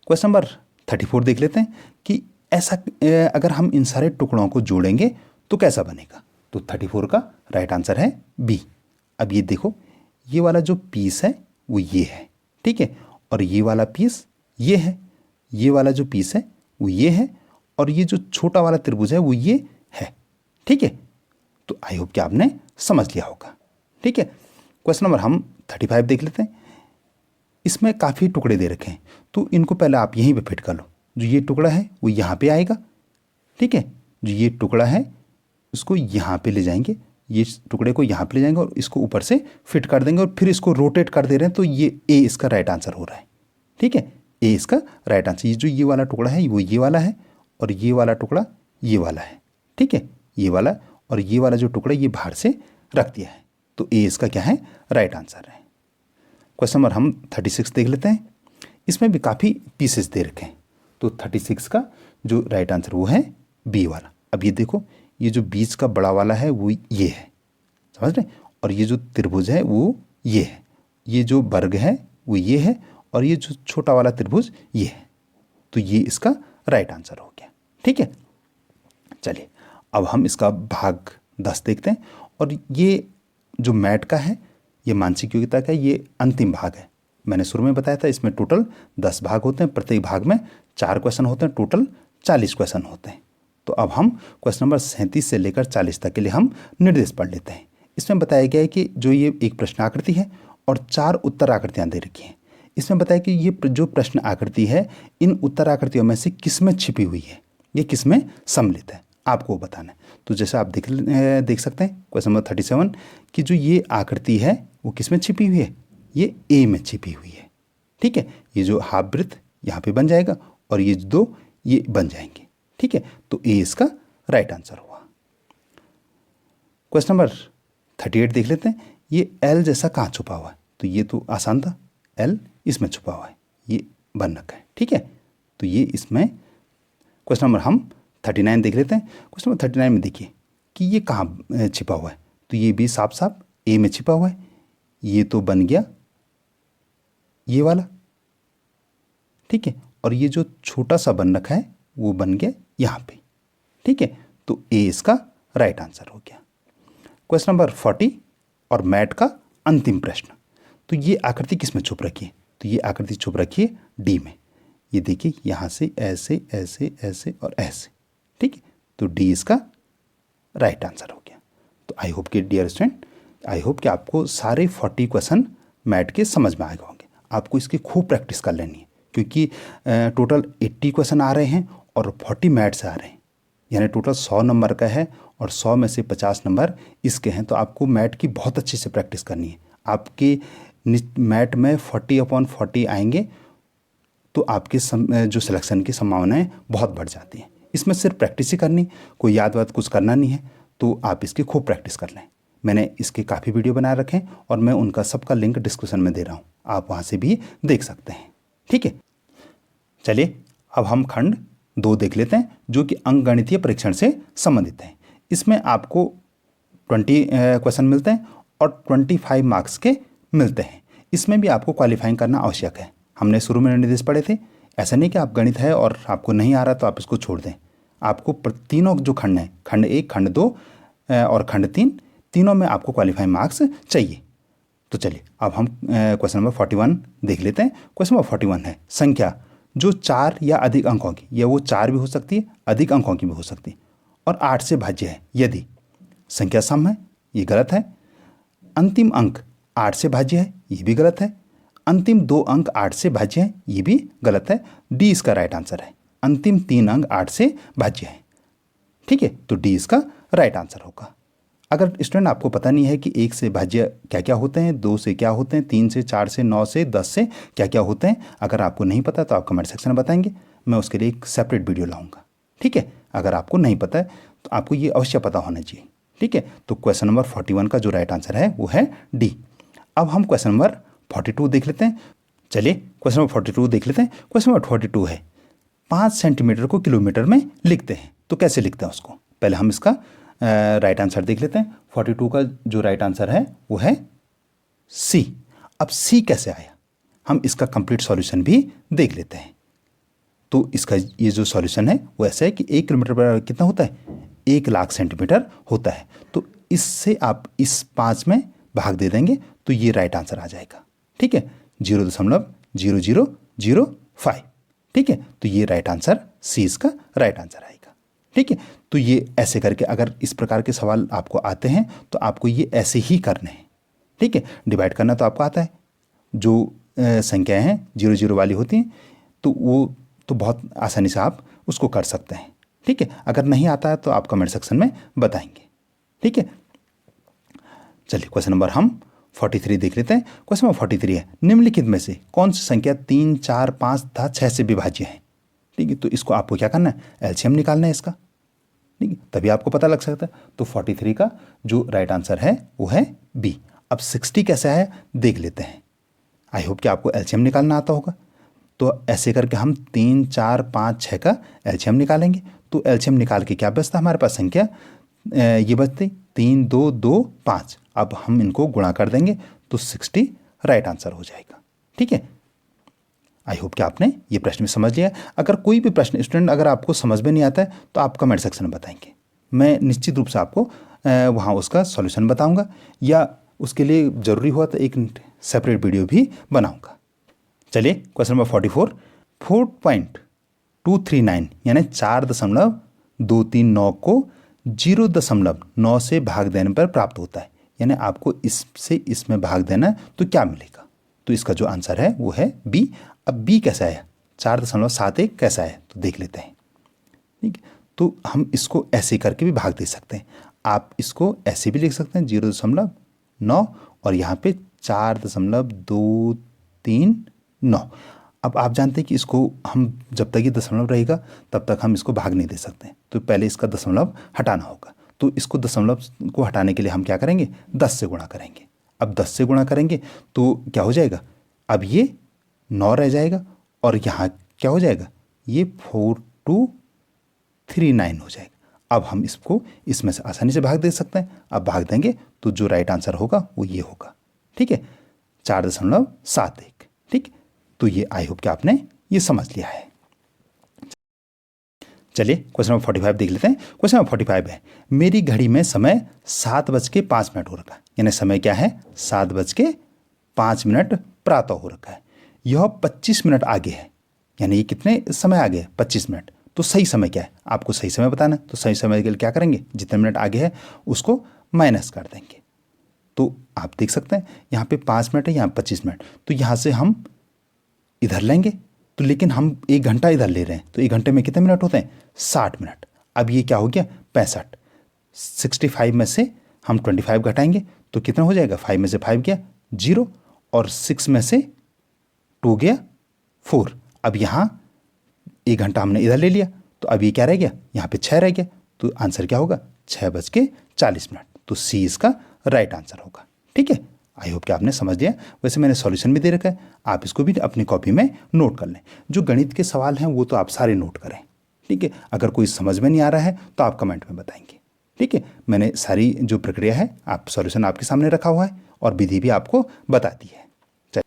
क्वेश्चन नंबर 34 देख लेते हैं कि ऐसा अगर हम इन सारे टुकड़ों को जोड़ेंगे तो कैसा बनेगा। तो 34 का राइट आंसर है बी। अब ये देखो, ये वाला जो पीस है वो ये है, ठीक है। और ये वाला पीस ये है, ये वाला जो पीस है वो ये है और ये जो छोटा वाला त्रिभुज है वो ये है, ठीक है। तो आई होप कि आपने समझ लिया होगा, ठीक है। क्वेश्चन नंबर हम 35 देख लेते हैं। इसमें काफ़ी टुकड़े दे रखे हैं तो इनको पहले आप यहीं पे फिट कर लो। जो ये टुकड़ा है वो यहाँ पे आएगा, ठीक है। जो ये टुकड़ा है उसको यहाँ पे ले जाएंगे, ये टुकड़े को यहाँ पे ले जाएंगे और इसको ऊपर से फिट कर देंगे और फिर इसको रोटेट कर दे रहे हैं। तो ये ए इसका राइट आंसर हो रहा है, ठीक है। ए इसका राइट आंसर। ये जो ये वाला टुकड़ा है वो ये वाला है और ये वाला टुकड़ा ये वाला है, ठीक है। ये वाला और ये वाला जो टुकड़ा ये बाहर से रख दिया है। तो ए इसका क्या है? राइट आंसर है। क्वेश्चन नंबर हम 36 देख लेते हैं। इसमें भी काफ़ी पीसेस दे रखे हैं। तो 36 का जो राइट आंसर वो है बी वाला। अब ये देखो, ये जो बीच का बड़ा वाला है वो ये है, समझ रहे? और ये जो त्रिभुज है वो ये है, ये जो वर्ग है वो ये है और ये जो छोटा वाला त्रिभुज ये है। तो ये इसका राइट आंसर हो गया, ठीक है। चलिए अब हम इसका भाग 10 देखते हैं। और ये जो मैट का है ये मानसिक योग्यता का ये अंतिम भाग है। मैंने शुरू में बताया था इसमें टोटल 10 भाग होते हैं। प्रत्येक भाग में 4 क्वेश्चन होते हैं, टोटल 40 क्वेश्चन होते हैं। तो अब हम क्वेश्चन नंबर 37 से लेकर 40 तक के लिए हम निर्देश पढ़ लेते हैं। इसमें बताया गया है कि जो ये एक प्रश्न आकृति है और 4 उत्तर आकृतियाँ दे रखी हैं। इसमें बताया कि ये जो प्रश्न आकृति है इन उत्तर आकृतियों में से किस में छिपी हुई है, ये किस में सम्मिलित है, आपको वो बताना है। तो जैसे आप देख सकते हैं क्वेश्चन नंबर 37 कि जो ये आकृति है वो किस में छिपी हुई है, ये ए में छिपी हुई है, ठीक है। ये जो हाफ वृत्त यहाँ पे बन जाएगा और ये दो ये बन जाएंगे, ठीक है। तो ए इसका राइट आंसर हुआ। क्वेश्चन नंबर 38 देख लेते हैं। ये एल जैसा कहाँ छुपा हुआ है? तो ये तो आसान था, एल इसमें छुपा हुआ है, ये बन रखा है, ठीक है। तो ये इसमें क्वेश्चन नंबर हम 39 देख लेते हैं। क्वेश्चन नंबर 39 में देखिए कि ये कहाँ छिपा हुआ है। तो ये भी साफ साफ ए में छिपा हुआ है। ये तो बन गया ये वाला, ठीक है। और ये जो छोटा सा बन रखा है वो बन गया यहाँ पे, ठीक है। तो ए इसका राइट आंसर हो गया। क्वेश्चन नंबर 40 और मैट का अंतिम प्रश्न। तो ये आकृति किस में छुप रखी है? तो ये आकृति छुप रखी है डी में। ये देखिए यहाँ से ऐसे ऐसे ऐसे और ऐसे, ठीक है। तो डी इसका राइट आंसर हो गया। तो आई होप कि डियर स्टूडेंट, आई होप कि आपको सारे 40 क्वेश्चन मैट के समझ में आए होंगे। आपको इसकी खूब प्रैक्टिस कर लेनी है, क्योंकि टोटल 80 क्वेश्चन आ रहे हैं और 40 मैथ से आ रहे हैं, यानी टोटल 100 नंबर का है और 100 में से 50 नंबर इसके हैं। तो आपको मैथ की बहुत अच्छे से प्रैक्टिस करनी है। आपके मैथ में 40/40 आएंगे तो आपके जो सिलेक्शन की संभावनाएं बहुत बढ़ जाती हैं। इसमें सिर्फ प्रैक्टिस ही करनी, कोई याद वाद कुछ करना नहीं है, तो आप इसकी खूब प्रैक्टिस कर लें। मैंने इसके काफ़ी वीडियो बनाए रखे हैं और मैं उनका सबका लिंक डिस्क्रिप्शन में दे रहा हूँ, आप वहाँ से भी देख सकते हैं। ठीक है, चलिए अब हम खंड 2 देख लेते हैं, जो कि अंकगणितीय परीक्षण से संबंधित है। इसमें आपको 20 क्वेश्चन मिलते हैं और 25 मार्क्स के मिलते हैं। इसमें भी आपको क्वालिफाइंग करना आवश्यक है। हमने शुरू में निर्देश पढ़े थे, ऐसा नहीं कि आप गणित है और आपको नहीं आ रहा तो आप इसको छोड़ दें। आपको तीनों जो खंड हैं, खंड 1, खंड 2 और खंड 3, तीनों में आपको क्वालिफाइंग मार्क्स चाहिए। तो चलिए अब हम क्वेश्चन नंबर 41 देख लेते हैं। क्वेश्चन नंबर 41 है, संख्या जो 4 या अधिक अंकों की, या वो 4 भी हो सकती है, अधिक अंकों की भी हो सकती है, और 8 से भाज्य है यदि संख्या सम है, ये गलत है। अंतिम अंक 8 से भाज्य है, ये भी गलत है। अंतिम 2 अंक 8 से भाज्य है, ये भी गलत है। डी इसका राइट आंसर है। अंतिम 3 अंक 8 से भाज्य है। ठीक है, तो डी इसका राइट आंसर होगा। अगर स्टूडेंट आपको पता नहीं है कि 1 से भाज्य क्या क्या होते हैं, 2 से क्या होते हैं, 3 से, 4 से, 9 से, 10 से क्या क्या होते हैं, अगर आपको नहीं पता तो आप कमेंट सेक्शन में बताएंगे, मैं उसके लिए एक सेपरेट वीडियो लाऊंगा। ठीक है, अगर आपको नहीं पता है तो आपको ये अवश्य पता होना चाहिए। ठीक है, तो क्वेश्चन नंबर 41 का जो राइट आंसर है वो है डी। अब हम क्वेश्चन नंबर 42 देख लेते हैं। चलिए क्वेश्चन नंबर 42 देख लेते हैं। क्वेश्चन नंबर 42 है, 5 सेंटीमीटर को किलोमीटर में लिखते हैं, तो कैसे लिखते हैं उसको, पहले हम इसका राइट आंसर देख लेते हैं। 42 का जो राइट आंसर है वो है सी। अब सी कैसे आया, हम इसका कंप्लीट सॉल्यूशन भी देख लेते हैं। तो इसका ये जो सॉल्यूशन है वो ऐसा है कि 1 किलोमीटर पर कितना होता है, 1,00,000 सेंटीमीटर होता है। तो इससे आप इस 5 में भाग दे देंगे तो ये राइट आंसर आ जाएगा। ठीक है, 0.0005। ठीक है, तो ये राइट आंसर सी इसका राइट आंसर आएगा। ठीक है, तो ये ऐसे करके अगर इस प्रकार के सवाल आपको आते हैं तो आपको ये ऐसे ही करने हैं। ठीक है, डिवाइड करना तो आपको आता है, जो संख्याएं हैं 0 वाली होती हैं तो वो तो बहुत आसानी से आप उसको कर सकते हैं। ठीक है, अगर नहीं आता है तो आप कमेंट सेक्शन में बताएंगे। ठीक है, चलिए क्वेश्चन नंबर हम 43 देख लेते हैं। क्वेश्चन नंबर 43 है, निम्नलिखित में से कौन सी संख्या 3, 4, 5 तथा 6 से विभाज्य है। ठीक है, तो इसको आपको क्या करना है, एलसीएम निकालना है इसका। ठीक है, तभी आपको पता लग सकता है। तो 43 का जो राइट आंसर है वो है बी। अब 60 कैसे है देख लेते हैं। आई होप कि आपको एलसीएम निकालना आता होगा। तो ऐसे करके हम 3, 4, 5, 6 का एलसीएम निकालेंगे। तो एलसीएम निकाल के क्या बचता हमारे पास संख्या, ये बचती 3, 2, 2, 5। अब हम इनको गुणा कर देंगे तो 60 राइट आंसर हो जाएगा। ठीक है, आई होप कि आपने ये प्रश्न भी समझ लिया। अगर कोई भी प्रश्न स्टूडेंट अगर आपको समझ में नहीं आता है तो आप कमेंट सेक्शन में बताएंगे, मैं निश्चित रूप से आपको वहाँ उसका सॉल्यूशन बताऊंगा, या उसके लिए ज़रूरी हुआ तो एक सेपरेट वीडियो भी बनाऊंगा। चलिए क्वेश्चन नंबर 44, 4.239 यानी 4.239 को 0.9 से भाग देने पर प्राप्त होता है, यानी आपको इससे इसमें भाग देना है तो क्या मिलेगा। तो इसका जो आंसर है वो है बी। अब बी कैसा है, 4.71 कैसा है तो देख लेते हैं। ठीक है, तो हम इसको ऐसे करके भी भाग दे सकते हैं। आप इसको ऐसे भी लिख सकते हैं 0.9 और यहाँ पे 4.239। अब आप जानते हैं कि इसको हम जब तक ये दशमलव रहेगा तब तक हम इसको भाग नहीं दे सकते, तो पहले इसका दशमलव हटाना होगा। तो इसको दशमलव को हटाने के लिए हम क्या करेंगे, 10 से गुणा करेंगे। अब 10 से गुणा करेंगे तो क्या हो जाएगा, अब ये 9 रह जाएगा और यहाँ क्या हो जाएगा, ये 4239 हो जाएगा। अब हम इसको इसमें से आसानी से भाग दे सकते हैं। अब भाग देंगे तो जो राइट आंसर होगा वो ये होगा। ठीक है, 4.71। ठीक, तो ये आई होप कि आपने ये समझ लिया है। चलिए क्वेश्चन नंबर 45 देख लेते हैं। क्वेश्चन नंबर 45 है, मेरी घड़ी में समय 7:05 हो रखा है, यानी समय क्या है, 7:05 प्रातः हो रखा है। यह 25 मिनट आगे है, यानी ये कितने समय आगे है, 25 मिनट। तो सही समय क्या है, आपको सही समय बताना है। तो सही समय के लिए क्या करेंगे, जितने मिनट आगे है उसको माइनस कर देंगे। तो आप देख सकते हैं यहाँ पे 5 मिनट है, यहाँ 25 मिनट, तो यहाँ से हम इधर लेंगे तो, लेकिन हम 1 घंटा इधर ले रहे हैं तो 1 घंटे में कितने मिनट होते हैं? 60 मिनट। अब ये क्या हो गया? 65। 65 में से हम 25 घटाएंगे तो कितना हो जाएगा? 5 में से 5 गया 0 और 6 में से 2 गया 4। अब यहाँ 1 घंटा हमने इधर ले लिया तो अब ये क्या रह गया? यहाँ पे 6 रह गया। तो आंसर क्या होगा? 6:40। तो सी इसका राइट आंसर होगा। ठीक है, आई होप कि आपने समझ लिया। वैसे मैंने सॉल्यूशन भी दे रखा है, आप इसको भी अपनी कॉपी में नोट कर लें। जो गणित के सवाल हैं वो तो आप सारे नोट करें। ठीक है, अगर कोई समझ में नहीं आ रहा है तो आप कमेंट में बताएंगे। ठीक है, मैंने सारी जो प्रक्रिया है आप सॉल्यूशन आपके सामने रखा हुआ है और विधि भी आपको बता दी है।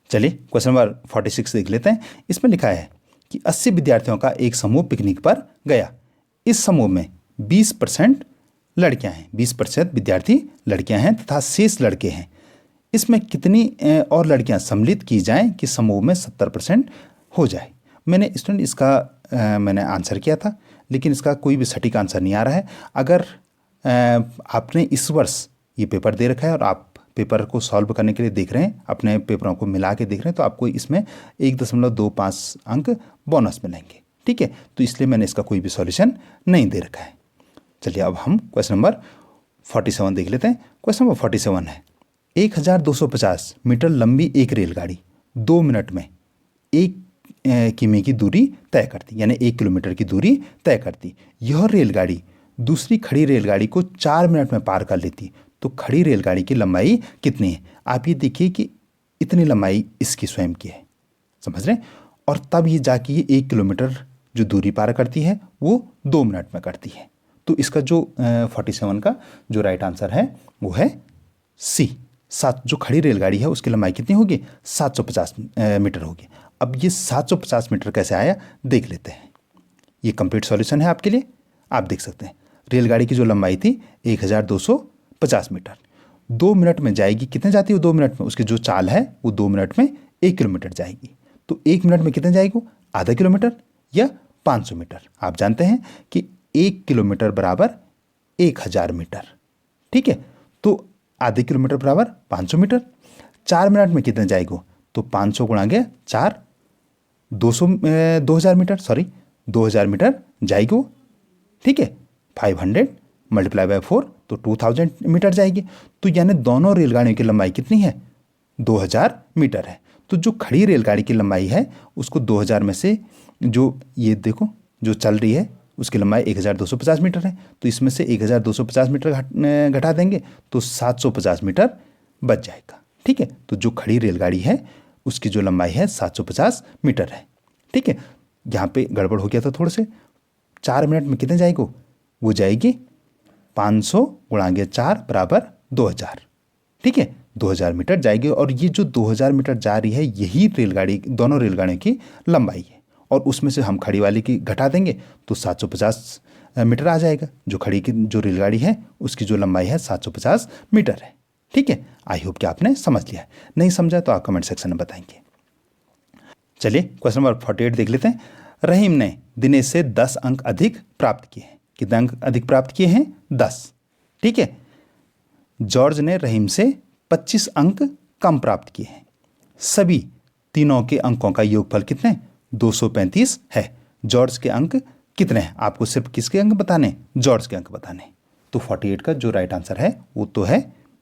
चलिए क्वेश्चन नंबर 46 देख लेते हैं। इसमें लिखा है कि 80 विद्यार्थियों का एक समूह पिकनिक पर गया। इस समूह में 20% लड़कियां हैं, 20% विद्यार्थी लड़कियां हैं तथा शेष लड़के हैं। इसमें कितनी और लड़कियां सम्मिलित की जाएं कि समूह में 70% हो जाए? मैंने स्टूडेंट इसका मैंने आंसर किया था, लेकिन इसका कोई भी सटीक आंसर नहीं आ रहा है। अगर आपने इस वर्ष ये पेपर दे रखा है और आप पेपर को सॉल्व करने के लिए देख रहे हैं, अपने पेपरों को मिला के देख रहे हैं, तो आपको इसमें 1.25 अंक बोनस मिलेंगे। ठीक है, तो इसलिए मैंने इसका कोई भी सॉल्यूशन नहीं दे रखा है। चलिए अब हम क्वेश्चन नंबर 47 देख लेते हैं। क्वेश्चन नंबर 47 है, 1250 मीटर लंबी एक रेलगाड़ी 2 मिनट में 1 किमी की दूरी तय करती, यानी 1 किलोमीटर की दूरी तय करती। यह रेलगाड़ी दूसरी खड़ी रेलगाड़ी को 4 मिनट में पार कर लेती, तो खड़ी रेलगाड़ी की लंबाई कितनी है? आप ये देखिए कि इतनी लंबाई इसकी स्वयं की है, समझ रहे हैं? और तब ये जाके ये 1 किलोमीटर जो दूरी पार करती है वो 2 मिनट में करती है। तो इसका जो 47 का जो राइट आंसर है वो है सी। जो खड़ी रेलगाड़ी है उसकी लंबाई कितनी होगी? 750 मीटर होगी। अब ये 750 मीटर कैसे आया देख लेते हैं। ये कंप्लीट सॉल्यूशन है आपके लिए, आप देख सकते हैं। रेलगाड़ी की जो लंबाई थी 1250 मीटर, 2 मिनट में जाएगी। कितने जाती है 2 मिनट में? उसकी जो चाल है वो 2 मिनट में 1 किलोमीटर जाएगी। तो 1 मिनट में कितने जाएगी? आधा किलोमीटर या 500 मीटर। आप जानते हैं कि 1 किलोमीटर बराबर 1000 मीटर। ठीक है, तो आधे किलोमीटर बराबर 500 मीटर। 4 मिनट में कितने जाएगी? तो 500 गुणा गया 4, 2000 मीटर, सॉरी 2000 मीटर जाएगी। ठीक है, 500 मल्टीप्लाई बाय 4 तो 2000 मीटर जाएगी। तो यानी दोनों रेलगाड़ियों की लंबाई कितनी है? 2000 मीटर है। तो जो खड़ी रेलगाड़ी की लंबाई है उसको 2000 में से जो ये देखो जो चल रही है उसकी लंबाई 1250 मीटर है, तो इसमें से 1250 मीटर घटा देंगे तो 750 मीटर बच जाएगा। ठीक है, तो जो खड़ी रेलगाड़ी है उसकी जो लंबाई है 750 मीटर है। ठीक है, यहाँ पे गड़बड़ हो गया था थोड़े से। 4 मिनट में कितने जाएगी? वो जाएगी 500 गुणा 4 बराबर 2000। ठीक है, 2000 मीटर जाएगी। और ये जो 2000 मीटर जा रही है यही रेलगाड़ी, दोनों रेलगाड़ियों की लंबाई है। और उसमें से हम खड़ी वाली की घटा देंगे तो 750 मीटर आ जाएगा। जो खड़ी की जो रेलगाड़ी है उसकी जो लंबाई है 750 मीटर है। ठीक है, आई होप कि आपने समझ लिया है। नहीं समझा तो आप कमेंट सेक्शन में बताएंगे। चलिए क्वेश्चन नंबर 48 देख लेते हैं। रहीम ने दिनेश से 10 अंक अधिक प्राप्त किए हैं। कितने अंक अधिक प्राप्त किए हैं? 10। ठीक है, जॉर्ज ने रहीम से 25 अंक कम प्राप्त किए हैं। सभी तीनों के अंकों का योगफल कितने? 235 है। जॉर्ज के अंक कितने हैं? आपको सिर्फ किसके अंक बताने? जॉर्ज के अंक बताने। तो 48 का जो राइट आंसर है वो तो है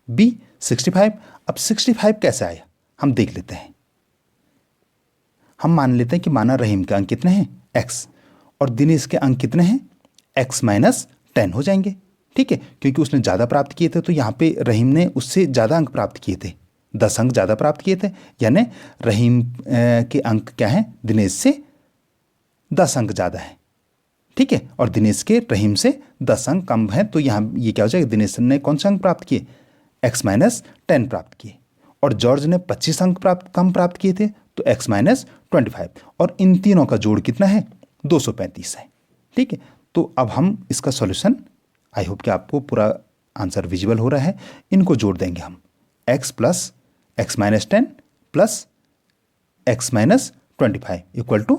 बी 65। अब 65 कैसे आया हम देख लेते हैं। हम मान लेते हैं कि माना रहीम के अंक कितने हैं? x, और दिनेश के अंक कितने हैं? x माइनस 10 हो जाएंगे। ठीक है, क्योंकि उसने ज़्यादा प्राप्त किए थे तो यहाँ पे रहीम ने उससे ज़्यादा अंक प्राप्त किए थे, 10 अंक ज़्यादा प्राप्त किए थे। यानी रहीम के अंक क्या हैं? दिनेश से 10 अंक ज़्यादा है। ठीक है, और दिनेश के रहीम से 10 अंक कम है। तो यहाँ ये क्या हो जाएगा? दिनेश ने कौन से अंक प्राप्त किए? x माइनस 10 प्राप्त किए। और जॉर्ज ने 25 अंक कम प्राप्त किए थे तो x माइनस 25। और इन तीनों का जोड़ कितना है? 235 है। ठीक है, तो अब हम इसका सॉल्यूशन, आई होप कि आपको पूरा आंसर विजिबल हो रहा है। इनको जोड़ देंगे हम, x plus x minus 10 plus x minus 25 equal to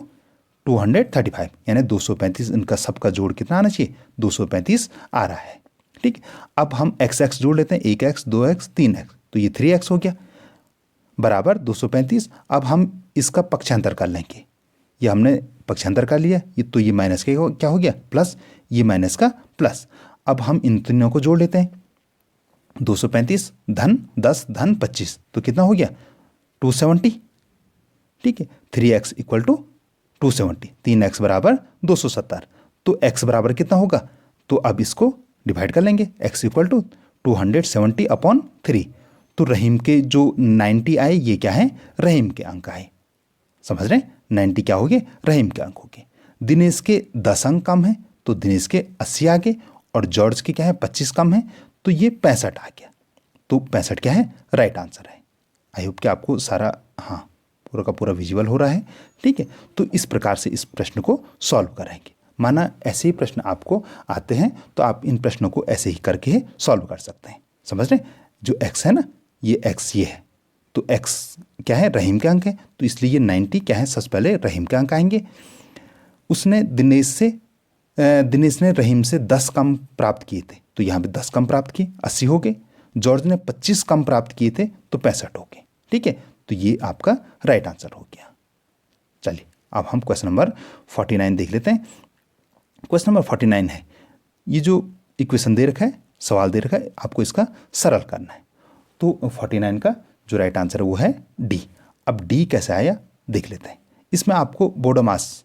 235, यानी 235। इनका सबका जोड़ कितना आना चाहिए? 235 आ रहा है। ठीक है, अब हम x जोड़ लेते हैं, 1x 2x 3x, तो ये 3x हो गया। बराबर 235। अब हम इसका पक्षांतर कर लेंगे, ये हमने पक्षांतर कर लिया, ये तो ये माइनस के क्या हो गया प्लस, ये माइनस का प्लस। अब हम इन तीनों को जोड़ लेते हैं, 235 धन 10 धन 25 तो कितना हो गया 270। ठीक है, 3x इक्वल टू 270, 3x बराबर 270। तो x बराबर कितना होगा, तो अब इसको डिवाइड कर लेंगे, x इक्वल टू 270 अपॉन 3। तो रहीम के जो 90 आए ये क्या है, रहीम के अंक आए। समझ रहे हैं, 90 क्या हो गए, रहीम के अंक हो गए। दिनेश के 10 अंक कम है तो दिनेश के 80 आ गए, और जॉर्ज के क्या है 25 कम है तो ये 65 आ गया। तो 65 क्या है, राइट आंसर है। आई होप कि आपको सारा हाँ पूरा का पूरा विजुअल हो रहा है। ठीक है, तो इस प्रकार से इस प्रश्न को सॉल्व करेंगे। माना ऐसे ही प्रश्न आपको आते हैं तो आप इन प्रश्नों को ऐसे ही करके सॉल्व कर सकते हैं। समझ रहे हैं, जो x है ना, ये x ये है, तो x क्या है, रहीम के अंक है, तो इसलिए ये 90 क्या है, सबसे पहले रहीम के अंक आएंगे। उसने दिनेश ने रहीम से 10 कम प्राप्त किए थे तो यहाँ पे 10 कम प्राप्त किए, 80 हो गए। जॉर्ज ने 25 कम प्राप्त किए थे तो 65 हो गए। ठीक है, तो ये आपका राइट आंसर हो गया। चलिए अब हम क्वेश्चन नंबर 49 देख लेते हैं। क्वेश्चन नंबर 49 है, ये जो इक्वेशन दे रखा है, सवाल दे रखा है, आपको इसका सरल करना है। तो 49 का जो राइट आंसर है वो है डी। अब डी कैसे आया देख लेते हैं। इसमें आपको बोडोमास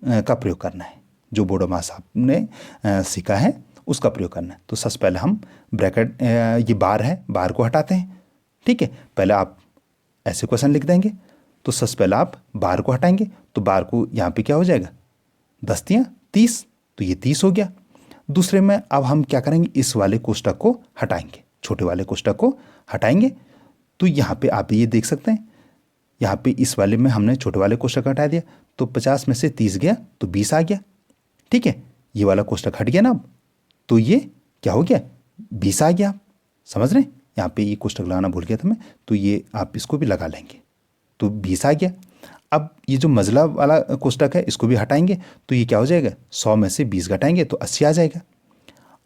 का प्रयोग करना है, जो बोडोमास आपने सीखा है उसका प्रयोग करना है। तो सबसे पहले हम ब्रैकेट, ये बार है, बार को हटाते हैं। ठीक है, पहले आप ऐसे क्वेश्चन लिख देंगे, तो सबसे पहले आप बार को हटाएंगे, तो बार को यहाँ पे क्या हो जाएगा 10 तियाँ 30, तो ये 30 हो गया। दूसरे में अब हम क्या करेंगे, इस वाले कोष्टक को हटाएंगे, छोटे वाले कोष्टक को हटाएंगे। तो यहाँ पे आप ये देख सकते हैं, यहाँ पे इस वाले में हमने छोटे वाले कोष्टक हटा दिया, तो 50 में से 30 गया तो 20 आ गया। ठीक है, ये वाला कोष्टक हट गया ना, अब तो ये क्या हो गया 20 आ गया। समझ रहे हैं, यहाँ पे ये कोष्टक लगाना भूल गया था मैं, तो ये आप इसको भी लगा लेंगे, तो 20 आ गया। अब ये जो मजला वाला कोष्टक है इसको भी हटाएंगे, तो ये क्या हो जाएगा 100 में से 20 घटाएंगे तो 80 आ जाएगा।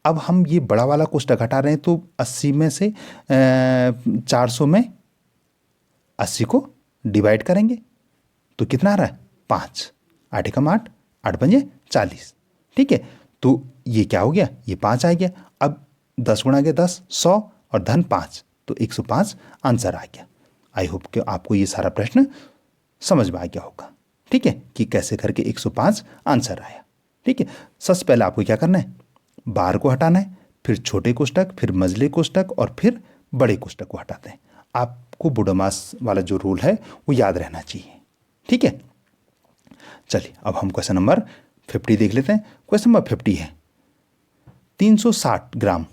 अब हम ये बड़ा वाला कोष्टक हटा रहे हैं, तो 80 में से 400 में 80 को डिवाइड करेंगे तो कितना आ रहा है 5, 8 एकम 8, 8 पंजे 40। ठीक है, तो ये क्या हो गया, ये 5 आ गया। अब 10 गुणा के 10 100 और धन 5, तो 105 आंसर आ गया। आई होप कि आपको ये सारा प्रश्न समझ में आ गया होगा। ठीक है, कि कैसे करके 105 आंसर आया। ठीक है, सबसे पहले आपको क्या करना है, बार को हटाना है, फिर छोटे कोष्टक, फिर मझले कोष्टक और फिर बड़े कोष्टक को हटाते हैं। आपको बोडोमास वाला जो रूल है वो याद रहना चाहिए। ठीक है, चलिए अब हम क्वेश्चन नंबर 50 देख लेते हैं। क्वेश्चन नंबर 50 है, 360 ग्राम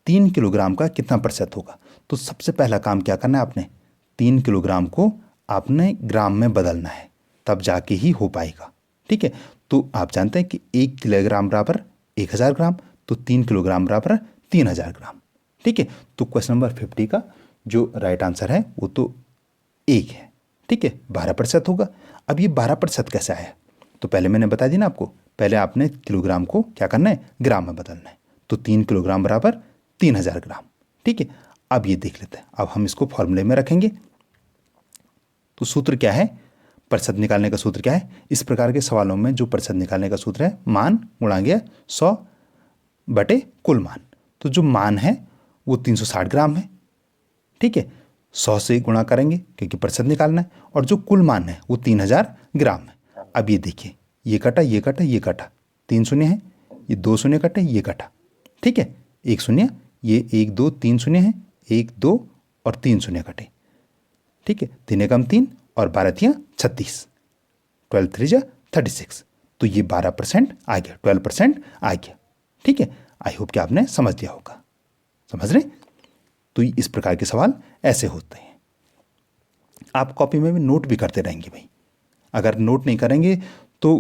3 किलोग्राम का कितना प्रतिशत होगा। तो सबसे पहला काम क्या करना है, आपने 3 किलोग्राम को आपने ग्राम में बदलना है, तब जाके ही हो पाएगा। ठीक है, तो आप जानते हैं कि 1 किलोग्राम बराबर 1000 ग्राम, तो 3 किलोग्राम बराबर 3000 ग्राम। ठीक है, तो क्वेश्चन नंबर 50 का जो राइट आंसर है वो तो 1 है। ठीक है, 12% होगा। अब ये 12% कैसे आया, तो पहले मैंने बता दी ना आपको, पहले आपने किलोग्राम को क्या करना है, ग्राम में बदलना है, तो 3 किलोग्राम बराबर 3000 ग्राम। ठीक है, अब ये देख लेते हैं, अब हम इसको फॉर्मूले में रखेंगे। तो सूत्र क्या है, प्रतिशत निकालने का सूत्र क्या है, इस प्रकार के सवालों में जो प्रतिशत निकालने का सूत्र है, मान गुणा गया 100 बटे कुल मान। तो जो मान है वो 360 ग्राम है। ठीक है, 100 से गुणा करेंगे क्योंकि प्रतिशत निकालना है, और जो कुल मान है वो 3000 ग्राम है। अब ये देखिए, ये कटा ये कटा ये कटा, 3 शून्य है, ये 2 शून्य कटे ये कटा। ठीक है, 1 शून्य, ये 1 2 3 शून्य है, 1 2 और 3 शून्य कटे। ठीक है, 3 एकम 3 और 12 तियाँ 36, 12 3 जा 36, तो ये 12% आ गया, 12% आ गया। ठीक है, आई होप कि आपने समझ लिया होगा। समझ रहे, तो इस प्रकार के सवाल ऐसे होते हैं। आप कॉपी में भी नोट भी करते रहेंगे भाई, अगर नोट नहीं करेंगे तो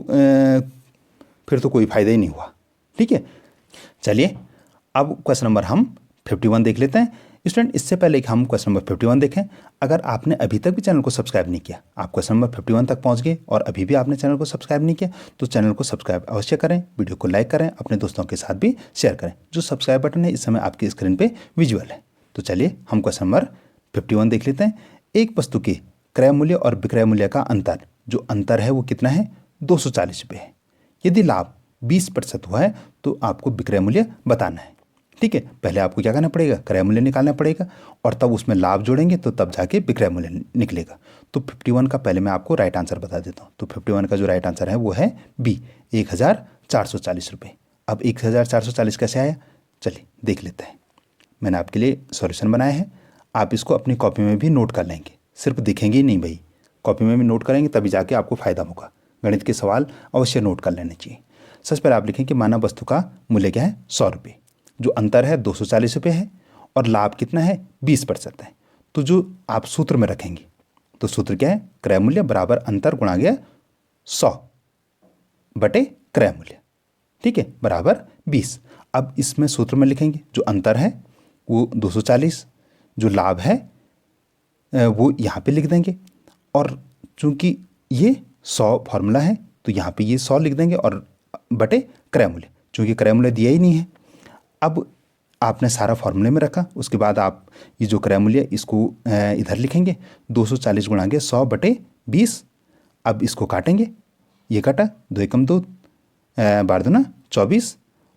फिर तो कोई फ़ायदा ही नहीं हुआ। ठीक है, चलिए अब क्वेश्चन नंबर हम 51 देख लेते हैं। स्टूडेंट, इससे पहले कि हम क्वेश्चन नंबर 51 देखें, अगर आपने अभी तक भी चैनल को सब्सक्राइब नहीं किया, आप क्वेश्चन नंबर 51 तक पहुंच गए और अभी भी आपने चैनल को सब्सक्राइब नहीं किया, तो चैनल को सब्सक्राइब अवश्य करें, वीडियो को लाइक करें, अपने दोस्तों के साथ भी शेयर करें। जो सब्सक्राइब बटन है इस समय आपकी स्क्रीन पर विजुअल है। तो चलिए हम क्वेश्चन नंबर 51 देख लेते हैं। एक वस्तु के क्रय मूल्य और विक्रय मूल्य का अंतर, जो अंतर है वो कितना है, 240 रुपये है। यदि लाभ 20% हुआ है तो आपको विक्रय मूल्य बताना है। ठीक है, पहले आपको क्या करना पड़ेगा, क्रय मूल्य निकालना पड़ेगा और तब उसमें लाभ जोड़ेंगे तो तब जाके विक्रय मूल्य निकलेगा। तो 51 का पहले मैं आपको राइट आंसर बता देता हूँ। तो 51 का जो राइट आंसर है वो है बी, 1440 रुपये। अब 1440 कैसे आया, चलिए देख लेते हैं। मैंने आपके लिए सॉल्यूशन बनाया है, आप इसको अपनी कॉपी में भी नोट कर लेंगे, सिर्फ दिखेंगे ही नहीं भाई, कॉपी में भी नोट करेंगे तभी जाके आपको फ़ायदा होगा। गणित के सवाल अवश्य नोट कर लेने चाहिए। सबसे पहले आप लिखें कि मानव वस्तु का मूल्य क्या है, 100 रुपये, जो अंतर है 240 रुपये है और लाभ कितना है, 20% है। तो जो आप सूत्र में रखेंगे, तो सूत्र क्या है, क्रय मूल्य बराबर अंतर गुणा गया 100 बटे क्रय मूल्य, ठीक है, बराबर 20। अब इसमें सूत्र में लिखेंगे जो अंतर है वो 240, जो लाभ है वो यहाँ पे लिख देंगे, और चूंकि ये 100 फॉर्मूला है तो यहाँ पे ये 100 लिख देंगे और बटे क्रय मूल्य, चूँकि क्रय मूल्य दिया ही नहीं है। अब आपने सारा फॉर्मूले में रखा, उसके बाद आप ये जो क्रय मूल्य इसको इधर लिखेंगे, 240 गुणांगे 100 बटे 20। अब इसको काटेंगे, ये काटा, 2 एकम 2, 12 दूना 24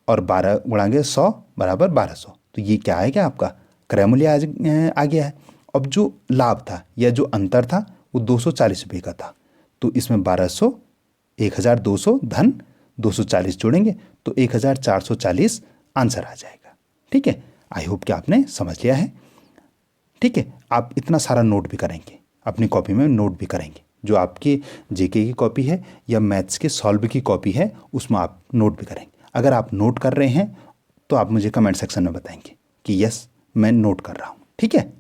और 12 गुणांगे 100 बराबर 1200। तो ये क्या है, क्या आपका क्रय मूल्य आ गया है। अब जो लाभ था या जो अंतर था वो 240 रुपये का था, तो इसमें 1200, 1200 धन 240 जोड़ेंगे तो 1440 आंसर आ जाएगा। ठीक है, आई होप कि आपने समझ लिया है। ठीक है, आप इतना सारा नोट भी करेंगे, अपनी कॉपी में नोट भी करेंगे, जो आपकी जेके की कॉपी है या मैथ्स के सॉल्व की कॉपी है उसमें आप नोट भी करेंगे। अगर आप नोट कर रहे हैं तो आप मुझे कमेंट सेक्शन में बताएंगे कि यस मैं नोट कर रहा हूँ। ठीक है,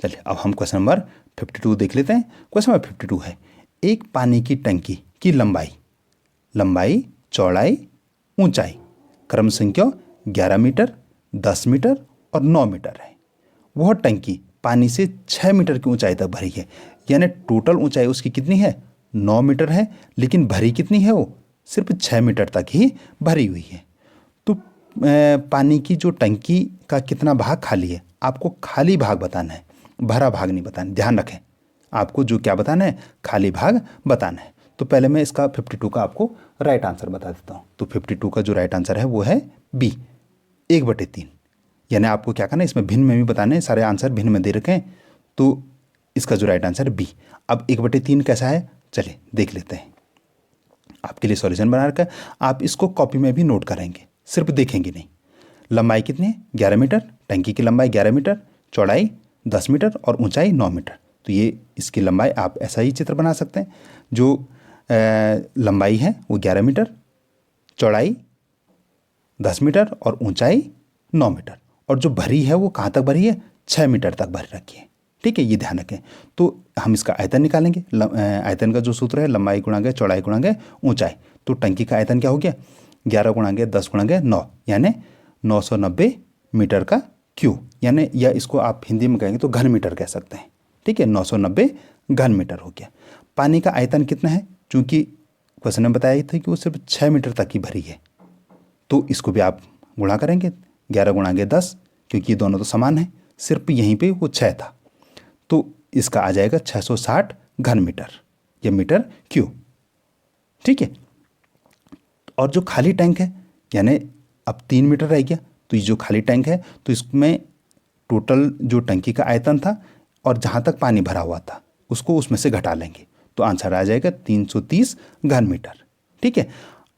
चलिए अब हम क्वेश्चन नंबर 52 देख लेते हैं। क्वेश्चन नंबर 52 है, एक पानी की टंकी की लंबाई, चौड़ाई, ऊंचाई क्रम संख्या 11 मीटर, 10 मीटर और 9 मीटर है। वह टंकी पानी से 6 मीटर की ऊंचाई तक भरी है, यानी टोटल ऊंचाई उसकी कितनी है, 9 मीटर है, लेकिन भरी कितनी है, वो सिर्फ 6 मीटर तक ही भरी हुई है। तो पानी की जो टंकी का कितना भाग खाली है, आपको खाली भाग बताना है, भरा भाग नहीं बताना। ध्यान रखें, आपको जो क्या बताना है, खाली भाग बताना है। तो पहले मैं इसका 52 का आपको राइट आंसर बता देता हूँ। तो 52 का जो राइट आंसर है वो है बी, 1/3। यानी आपको क्या करना है, इसमें भिन्न में भी बताने हैं, सारे आंसर भिन्न में दे रखे हैं, तो इसका जो राइट आंसर है बी। अब 1/3 कैसा है, चलिए देख लेते हैं। आपके लिए सॉल्यूशन बना रखा है, आप इसको कॉपी में भी नोट करेंगे, सिर्फ देखेंगे नहीं। लंबाई कितनी है, 11 मीटर, टंकी की लंबाई 11 मीटर, चौड़ाई 10 मीटर और ऊंचाई 9 मीटर। तो ये इसकी लंबाई आप ऐसा ही चित्र बना सकते हैं, जो लंबाई है वो 11 मीटर, चौड़ाई 10 मीटर और ऊंचाई 9 मीटर, और जो भरी है वो कहाँ तक भरी है, 6 मीटर तक भरी रखी है। ठीक है, ये ध्यान रखें। तो हम इसका आयतन निकालेंगे। आयतन का जो सूत्र है, लंबाई गुणांगे चौड़ाई गुणांगे ऊंचाई। तो टंकी का आयतन क्या हो गया, 11 गुणांगे 10 गुणांगे 9, यानी 990 मीटर का क्यूब, यानी या इसको आप हिंदी में कहेंगे तो घन मीटर कह सकते हैं। ठीक है, 990 घन मीटर हो गया। पानी का आयतन कितना है, चूंकि क्वेश्चन में बताया था कि वो सिर्फ 6 मीटर तक ही भरी है, तो इसको भी आप गुणा करेंगे, 11 गुणांगे 10, क्योंकि ये दोनों तो समान है, सिर्फ यहीं पे वो 6 था, तो इसका आ जाएगा 660 घन मीटर या मीटर क्यूब। ठीक है, और जो खाली टैंक है, यानी अब 3 मीटर रह गया, तो ये जो खाली टैंक है तो इसमें टोटल जो टंकी का आयतन था और जहाँ तक पानी भरा हुआ था उसको उसमें से घटा लेंगे, तो आंसर आ जाएगा 330 घन मीटर। ठीक है,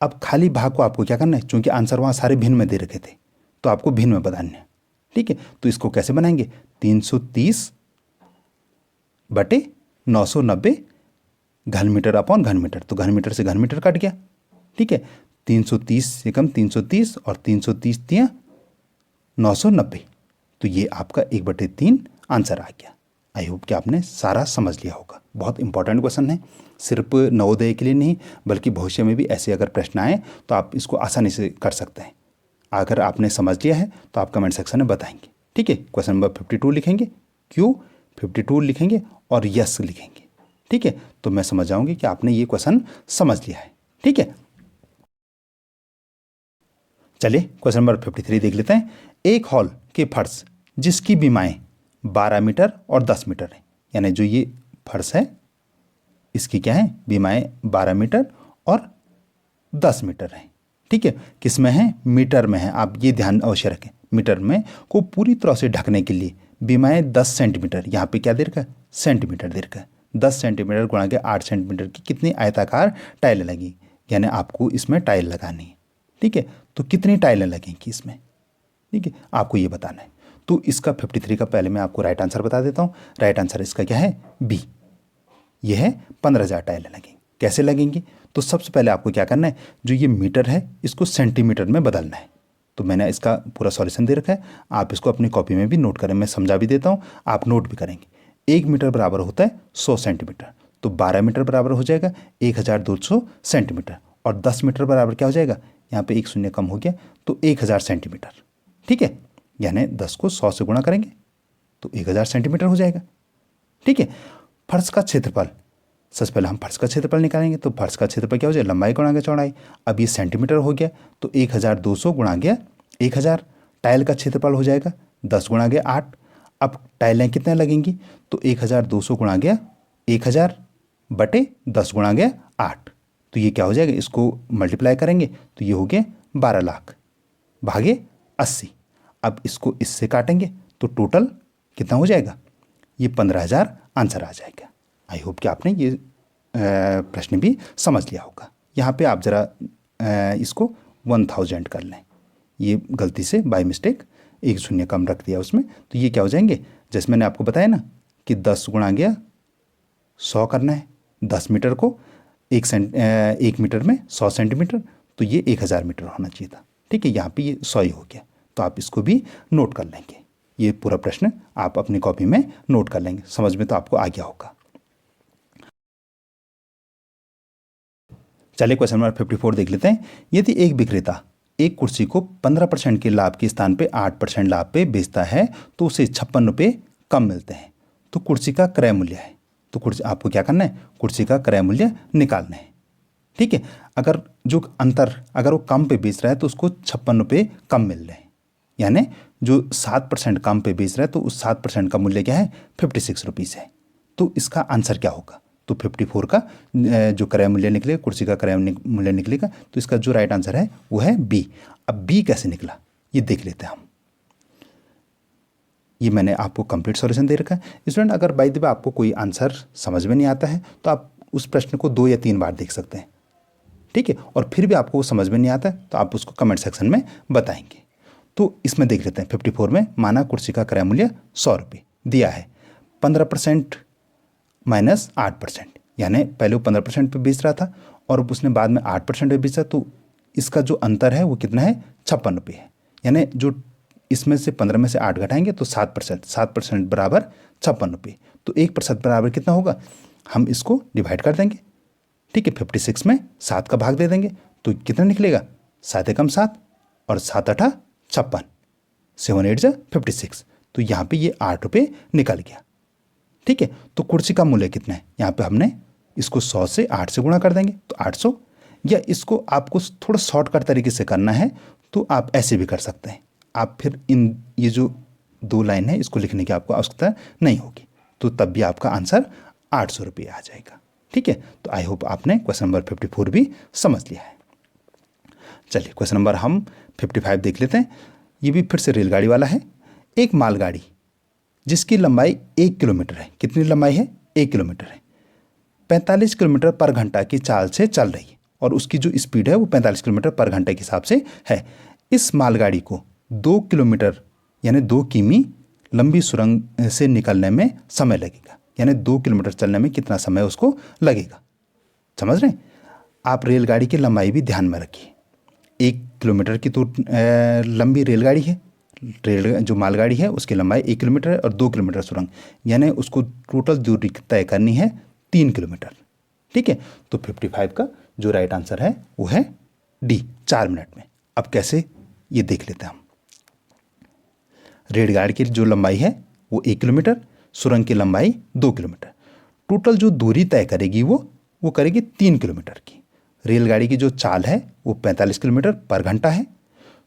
अब खाली भाग को आपको क्या करना है, चूंकि आंसर वहाँ सारे भिन्न में दे रखे थे तो आपको भिन्न में बताने हैं। ठीक है, तो इसको कैसे बनाएंगे, 330 बटे 990 घन मीटर अपॉन घन मीटर, तो घन मीटर से घन मीटर कट गया। ठीक है, 330 से कम 330 और 330 दिया 990, तो ये आपका 1/3 आंसर आ गया। आई होप कि आपने सारा समझ लिया होगा। बहुत इंपॉर्टेंट क्वेश्चन है, सिर्फ नवोदय के लिए नहीं बल्कि भविष्य में भी ऐसे अगर प्रश्न आए तो आप इसको आसानी से कर सकते हैं। अगर आपने समझ लिया है तो आप कमेंट सेक्शन में बताएंगे। ठीक है, क्वेश्चन नंबर 52 लिखेंगे, क्यों 52 लिखेंगे और यस लिखेंगे। ठीक है, तो मैं समझ जाऊंगी कि आपने ये क्वेश्चन समझ लिया है। ठीक है, चलिए क्वेश्चन नंबर 53 देख लेते हैं। एक हॉल के फर्श जिसकी विमाएँ 12 मीटर और 10 मीटर है, यानी जो ये फर्श है इसकी क्या है, बीमाएँ 12 मीटर और 10 मीटर है। ठीक है, किस में है, मीटर में है। आप ये ध्यान अवश्य रखें, मीटर में को पूरी तरह से ढकने के लिए बीमाएँ 10 सेंटीमीटर, यहाँ पे क्या दे रखा है, सेंटीमीटर दे रखा है। 10 सेंटीमीटर गुणा के 8 सेंटीमीटर की कितनी आयताकार टाइलें लगी, यानी आपको इसमें टाइल लगानी है। ठीक है, तो कितनी टाइलें लगेंगी इसमें, ठीक है, आपको ये बताना है। तो इसका 53 का पहले मैं आपको राइट आंसर बता देता हूँ। राइट आंसर इसका क्या है, बी। ये है 15,000 टाइलें लगेंगी। कैसे लगेंगी, तो सबसे पहले आपको क्या करना है, जो ये मीटर है इसको सेंटीमीटर में बदलना है। तो मैंने इसका पूरा सॉल्यूशन दे रखा है, आप इसको अपनी कॉपी में भी नोट करें, मैं समझा भी देता हूँ, आप नोट भी करेंगे। 1 मीटर बराबर होता है 100 सेंटीमीटर, तो 12 मीटर बराबर हो जाएगा 1200 सेंटीमीटर, और 10 मीटर बराबर क्या हो जाएगा, यहाँ पे एक शून्य कम हो गया, तो 1000 सेंटीमीटर। ठीक है, यानी 10 को 100 से गुणा करेंगे तो 1000 सेंटीमीटर हो जाएगा। ठीक है, फर्श का क्षेत्रफल, सबसे पहले हम फर्श का क्षेत्रफल निकालेंगे, तो फर्श का क्षेत्रफल क्या हो जाए, लंबाई गुणा के चौड़ाई। अब ये सेंटीमीटर हो गया, तो 1200 गुणा गया 1000। टाइल का क्षेत्रफल हो जाएगा 10 गुणा गया 8। अब टाइलें कितने लगेंगी, तो 1200 गुणा गया 1000 बटे 10 गुणा गया 8, तो ये क्या हो जाएगा, इसको मल्टीप्लाई करेंगे तो ये हो गया 12 लाख भागे 80। अब इसको इससे काटेंगे तो टोटल कितना हो जाएगा, ये 15,000 आंसर आ जाएगा। आई होप कि आपने ये प्रश्न भी समझ लिया होगा। यहाँ पे आप ज़रा इसको 1000 कर लें, ये गलती से बाय मिस्टेक एक शून्य कम रख दिया उसमें, तो ये क्या हो जाएंगे, जैसे मैंने आपको बताया ना कि 10 गुणा गया 100 करना है, 10 मीटर को 1 मीटर में 100 सेंटीमीटर, तो ये 1000 मीटर होना चाहिए था। ठीक है, यहाँ पे ये 100 ही हो गया, तो आप इसको भी नोट कर लेंगे। ये पूरा प्रश्न आप अपनी कॉपी में नोट कर लेंगे, समझ में तो आपको आ गया होगा। चलिए क्वेश्चन नंबर 54 देख लेते हैं। यदि एक विक्रेता एक कुर्सी को 15% के लाभ के स्थान पे 8% लाभ पे बेचता है तो उसे 56 रुपये कम मिलते हैं, तो कुर्सी का क्रय मूल्य है। तो कुर्सी आपको क्या करना है, कुर्सी का क्रय मूल्य निकालना है। ठीक है, अगर जो अंतर अगर वो कम पे बेच रहा है तो उसको 56 रुपये कम मिल रहे हैं, यानी जो 7% कम पे बेच रहा है तो उस 7% का मूल्य क्या है, 56 रुपीज़ है। तो इसका आंसर क्या होगा, तो 54 का जो क्रय मूल्य निकलेगा, कुर्सी का क्रय मूल्य निकलेगा, तो इसका जो राइट आंसर है वो है बी। अब बी कैसे निकला ये देख लेते हैं हम। ये मैंने आपको कंप्लीट सॉल्यूशन दे रखा है। स्टूडेंट, अगर बाय द वे आपको कोई आंसर समझ में नहीं आता है तो आप उस प्रश्न को 2 या 3 बार देख सकते हैं। ठीक है, और फिर भी आपको वो समझ में नहीं आता है तो आप उसको कमेंट सेक्शन में बताएंगे। तो इसमें देख लेते हैं 54 में, माना कुर्सी का क्रय मूल्य 100 रुपये दिया है, 15% माइनस 8%, यानी पहले वो 15% पे बेच रहा था और अब उसने बाद में 8% पे बेचा, तो इसका जो अंतर है वो कितना है, 56 रुपये है। यानी जो इसमें से 15 में से 8 घटाएंगे तो 7% बराबर 56 रुपये, तो 1% बराबर कितना होगा, हम इसको डिवाइड कर देंगे। ठीक है, 56 में 7 का भाग दे देंगे तो कितना निकलेगा, 7 एकम 7 और 7 8 56, 7 8 जा 56, तो यहाँ पे ये 8 रुपये निकल गया। ठीक है, तो कुर्सी का मूल्य कितना है, यहाँ पे हमने इसको 100 से 8 से गुणा कर देंगे तो 800, या इसको आपको थोड़ा शॉर्टकट तरीके से करना है तो आप ऐसे भी कर सकते हैं। आप फिर ये जो 2 लाइन है इसको लिखने की आपको आवश्यकता नहीं होगी, तो तब भी आपका आंसर 800 रुपये आ जाएगा। ठीक है, तो आई होप आपने क्वेश्चन नंबर 54 भी समझ लिया है। चलिए क्वेश्चन नंबर हम 55 देख लेते हैं। ये भी फिर से रेलगाड़ी वाला है। एक मालगाड़ी जिसकी लंबाई 1 किलोमीटर है, कितनी लंबाई है, 1 किलोमीटर है, 45 किलोमीटर पर घंटा की चाल से चल रही है और उसकी जो स्पीड है वो 45 किलोमीटर पर घंटे के हिसाब से है। इस मालगाड़ी को 2 किलोमीटर यानी 2 किमी लंबी सुरंग से निकलने में समय लगेगा, यानी 2 किलोमीटर चलने में कितना समय उसको लगेगा। समझ रहे हैं आप, रेलगाड़ी की लंबाई भी ध्यान में रखिए। 1 किलोमीटर की तो लंबी रेलगाड़ी है, जो मालगाड़ी है उसकी लंबाई 1 किलोमीटर है और 2 किलोमीटर सुरंग, यानी उसको टोटल दूरी तय करनी है 3 किलोमीटर। ठीक है, तो 55 का जो राइट आंसर है वो है डी, 4 मिनट में। अब कैसे ये देख लेते हैं हम। रेलगाड़ी की जो लंबाई है वो 1 किलोमीटर, सुरंग की लंबाई 2 किलोमीटर, टोटल जो दूरी तय करेगी वो करेगी 3 किलोमीटर की। रेलगाड़ी की जो चाल है वो 45 किलोमीटर पर घंटा है।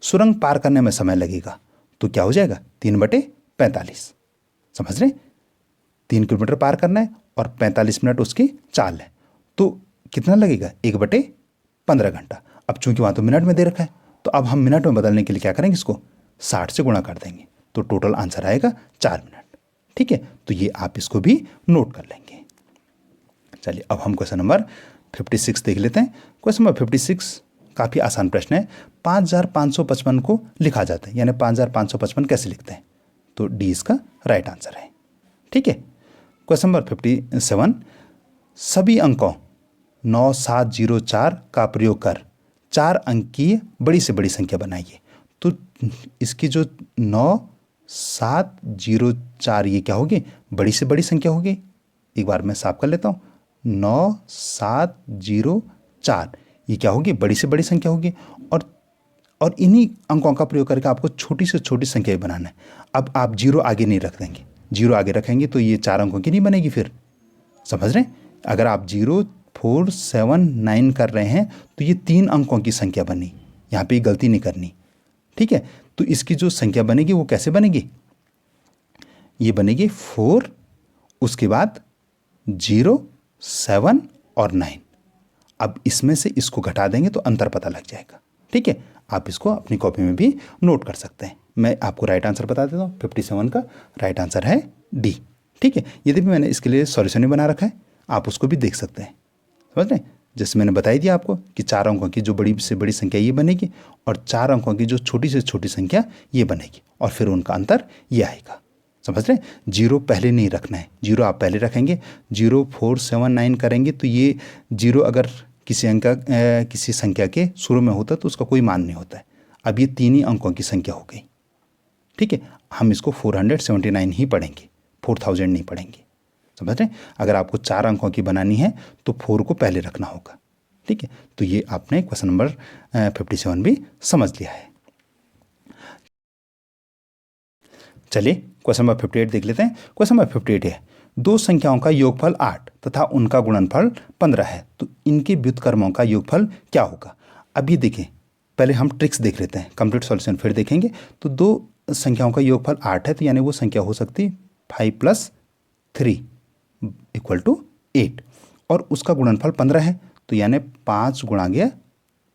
सुरंग पार करने में समय लगेगा तो क्या हो जाएगा, 3/45। समझ रहे? 3 किलोमीटर पार करना है और 45 मिनट उसकी चाल है, तो कितना लगेगा? 1/15 घंटा। अब चूंकि वहाँ तो मिनट में दे रखा है, तो अब हम मिनट में बदलने के लिए क्या करेंगे? इसको 60 से गुणा कर देंगे, तो टोटल आंसर आएगा 4 मिनट। ठीक है, तो ये आप इसको भी नोट कर लेंगे। चलिए अब हम क्वेश्चन नंबर 56 देख लेते हैं। क्वेश्चन नंबर 56 काफ़ी आसान प्रश्न है। 5555 को लिखा जाता है, यानी 5555 कैसे लिखते हैं? तो डी इसका राइट आंसर है। ठीक है, क्वेश्चन नंबर 57, सभी अंकों 9704 का प्रयोग कर 4 अंकीय बड़ी से बड़ी संख्या बनाइए। तो इसकी जो 9704 ये क्या होगी? बड़ी से बड़ी संख्या होगी। एक बार मैं साफ कर लेता हूँ। 9704 ये क्या होगी? बड़ी से बड़ी संख्या होगी। और इन्हीं अंकों का प्रयोग करके आपको छोटी से छोटी संख्या बनाना है। अब आप 0 आगे नहीं रख देंगे, 0 आगे रखेंगे तो ये 4 अंकों की नहीं बनेगी फिर। समझ रहे हैं? अगर आप 0 4 7 9 कर रहे हैं तो ये 3 अंकों की संख्या बनी, यहाँ पे गलती नहीं करनी। ठीक है, तो इसकी जो संख्या बनेगी वो कैसे बनेगी? ये बनेगी 4, उसके बाद 0 7 और 9। अब इसमें से इसको घटा देंगे तो अंतर पता लग जाएगा। ठीक है, आप इसको अपनी कॉपी में भी नोट कर सकते हैं। मैं आपको राइट आंसर बता देता हूँ। 57 का राइट आंसर है डी। ठीक है, यदि भी मैंने इसके लिए सॉल्यूशन ही बना रखा है, आप उसको भी देख सकते हैं। समझ रहे हैं? जैसे मैंने बताई दिया आपको कि 4 अंकों की जो बड़ी से बड़ी संख्या ये बनेगी और 4 अंकों की जो छोटी से छोटी संख्या ये बनेगी, और फिर उनका अंतर ये आएगा। समझ रहे हैं? 0 पहले नहीं रखना है, 0 आप पहले रखेंगे। 0 4 7 9 करेंगे तो ये 0 अगर किसी संख्या के शुरू में होता तो उसका कोई मान नहीं होता है। अब ये 3 ही अंकों की संख्या हो गई। ठीक है, हम इसको 479 ही पढ़ेंगे, 4000 नहीं पढ़ेंगे। समझ रहे हैं? अगर आपको 4 अंकों की बनानी है तो 4 को पहले रखना होगा। ठीक है, तो ये आपने क्वेश्चन नंबर 57 भी समझ लिया है। चलिए क्वेश्चन नंबर 58 देख लेते हैं। क्वेश्चन नंबर 58 है, 2 संख्याओं का योगफल 8 तथा उनका गुणनफल 15 है, तो इनके व्युत्क्रमों का योगफल क्या होगा? अब ये देखें, पहले हम ट्रिक्स देख लेते हैं, कंप्लीट सॉल्यूशन फिर देखेंगे। तो 2 संख्याओं का योगफल 8 है, तो यानी वो संख्या हो सकती 5 + 3 = 8, और उसका गुणनफल 15 है, तो यानी 5 ×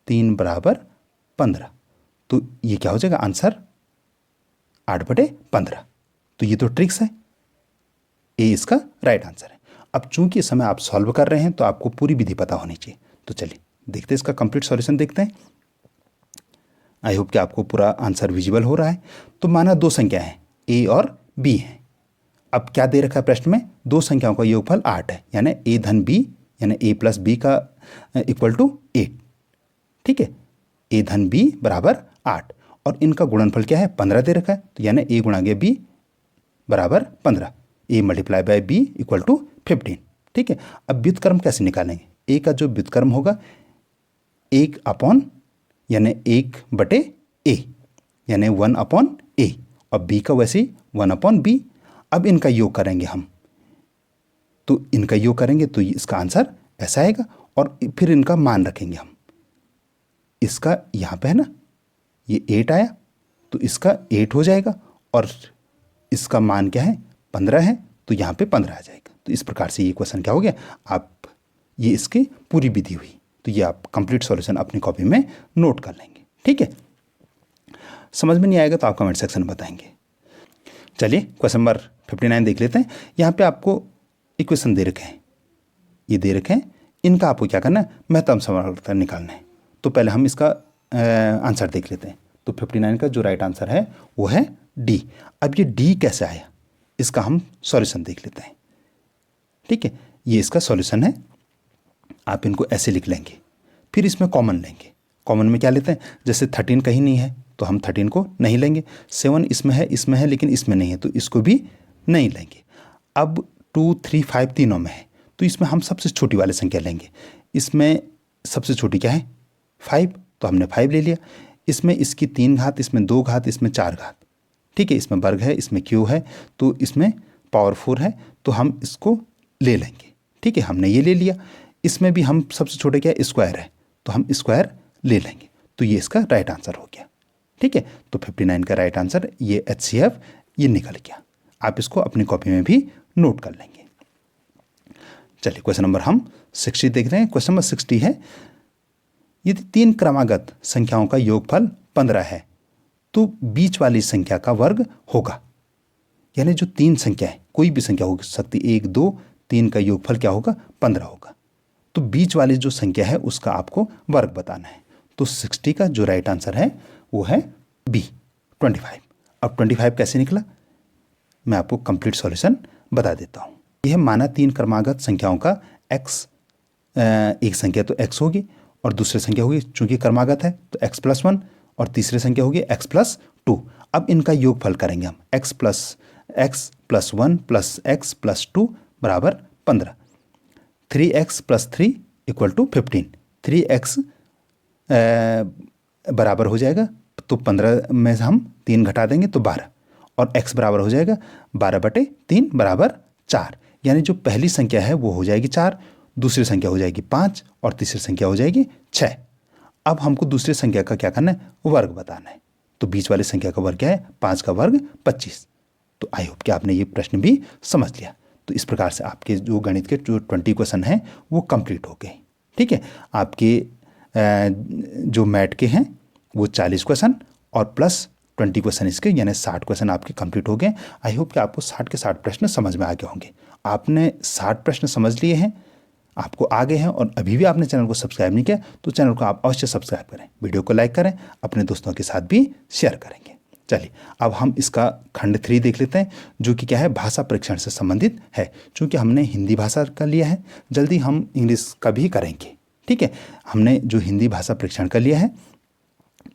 3 = 15। तो ये क्या हो जाएगा? आंसर 8/15। तो ये तो ट्रिक्स है, ए इसका राइट आंसर है। अब चूंकि इस समय आप सॉल्व कर रहे हैं तो आपको पूरी विधि पता होनी चाहिए। तो चलिए देखते हैं इसका कंप्लीट सॉल्यूशन देखते हैं। आई होप कि आपको पूरा आंसर विजिबल हो रहा है। तो माना 2 संख्या है, ए और बी है। अब क्या दे रखा है प्रश्न में? 2 संख्याओं का योगफल 8 है, यानी ए धन बी, यानी ए + बी का = 8। ठीक है, ए धन बी = 8, और इनका गुणनफल क्या है? 15 दे रखा है, तो यानी ए × बी = 15, ए × बी = 15। ठीक है, अब व्युत्क्रम कैसे निकालेंगे? ए का जो व्युत्क्रम होगा 1/, यानी 1/a, यानी 1/a, और बी का वैसे ही 1/b। अब इनका योग करेंगे हम, तो इनका योग करेंगे तो इसका आंसर ऐसा आएगा, और फिर इनका मान रखेंगे हम। इसका यहाँ पे है ना, ये 8 आया, तो इसका 8 हो जाएगा, और इसका मान क्या है? 15 है, तो यहाँ पे 15 आ जाएगा। तो इस प्रकार से ये क्वेश्चन क्या हो गया? आप ये इसकी पूरी विधि हुई। तो ये आप कंप्लीट सॉल्यूशन अपनी कॉपी में नोट कर लेंगे। ठीक है, समझ में नहीं आएगा तो आप कमेंट सेक्शन में बताएंगे। चलिए क्वेश्चन नंबर 59 देख लेते हैं। यहाँ पे आपको इक्वेशन दे रखे हैं, ये दे रखे हैं, इनका आपको क्या करना है? महत्तम समावर्तन निकालना है। तो पहले हम इसका आंसर देख लेते हैं। तो 59 का जो राइट आंसर है वो है डी। अब ये डी कैसे आया, इसका हम सॉल्यूशन देख लेते हैं। ठीक है, ये इसका सॉल्यूशन है। आप इनको ऐसे लिख लेंगे, फिर इसमें कॉमन लेंगे। कॉमन में क्या लेते हैं? जैसे 13 कहीं नहीं है तो हम 13 को नहीं लेंगे। 7 इसमें है लेकिन इसमें नहीं है, तो इसको भी नहीं लेंगे। अब 2 3 5 तीनों में है, तो इसमें हम सबसे छोटी वाली संख्या लेंगे। इसमें सबसे छोटी क्या है? 5, तो हमने 5 ले लिया। इसमें इसकी 3 घात, इसमें 2 घात, इसमें 4 घात। ठीक है, इसमें वर्ग है, इसमें क्यूब है, तो इसमें पावर 4 है, तो हम इसको ले लेंगे। ठीक है, हमने ये ले लिया। इसमें भी हम सबसे छोटे क्या है? स्क्वायर है, तो हम स्क्वायर ले लेंगे। तो ये इसका राइट आंसर हो गया। ठीक है, तो 59 का राइट आंसर ये HCF ये निकल गया। आप इसको अपनी कॉपी में भी नोट कर लेंगे। चलिए क्वेश्चन नंबर हम 60 देख रहे हैं। क्वेश्चन नंबर 60 है, यदि 3 क्रमागत संख्याओं का योगफल 15 है तो बीच वाली संख्या का वर्ग होगा। यानी जो 3 संख्या है, कोई भी संख्या हो सकती, 1 2 3 का योगफल क्या होगा, 15 होगा। तो बीच वाली जो संख्या है उसका आपको वर्ग बताना है। तो 60 का जो राइट आंसर है वो है बी 25। अब 25 कैसे निकला, मैं आपको कंप्लीट सॉल्यूशन बता देता हूँ। यह माना 3 क्रमागत संख्याओं का x, एक संख्या तो x होगी और दूसरी संख्या होगी, चूंकि क्रमागत है तो x+1 और तीसरी संख्या होगी x+2। अब इनका योगफल करेंगे हम, x+1 + x+2 बराबर 15, 3x + 3 = 15, 3x बराबर हो जाएगा तो 15 में से हम 3 घटा देंगे तो 12 और x बराबर हो जाएगा 12/3 बराबर 4। यानी जो पहली संख्या है वो हो जाएगी 4, दूसरी संख्या हो जाएगी 5 और तीसरी संख्या हो जाएगी 6। अब हमको दूसरी संख्या का क्या करना है, वर्ग बताना है। तो बीच वाली संख्या का वर्ग क्या है, 5 का वर्ग 25। तो आई होप कि आपने ये प्रश्न भी समझ लिया। तो इस प्रकार से आपके जो गणित के जो 20 क्वेश्चन हैं वो कंप्लीट हो गए। ठीक है, आपके जो मैथ के हैं वो 40 क्वेश्चन और प्लस 20 क्वेश्चन इसके, यानी 60 क्वेश्चन आपके कंप्लीट हो गए। आई होप कि आपको 60 के 60 प्रश्न समझ में आ गए होंगे। आपने 60 प्रश्न समझ लिए हैं, आपको आ गए हैं और अभी भी आपने चैनल को सब्सक्राइब नहीं किया तो चैनल को आप अवश्य सब्सक्राइब करें, वीडियो को लाइक करें, अपने दोस्तों के साथ भी शेयर करेंगे। चलिए अब हम इसका खंड 3 देख लेते हैं, जो कि क्या है, भाषा परीक्षण से संबंधित है। चूँकि हमने हिंदी भाषा का लिया है, जल्दी हम इंग्लिश का भी करेंगे। ठीक है, हमने जो हिंदी भाषा परीक्षण का लिया है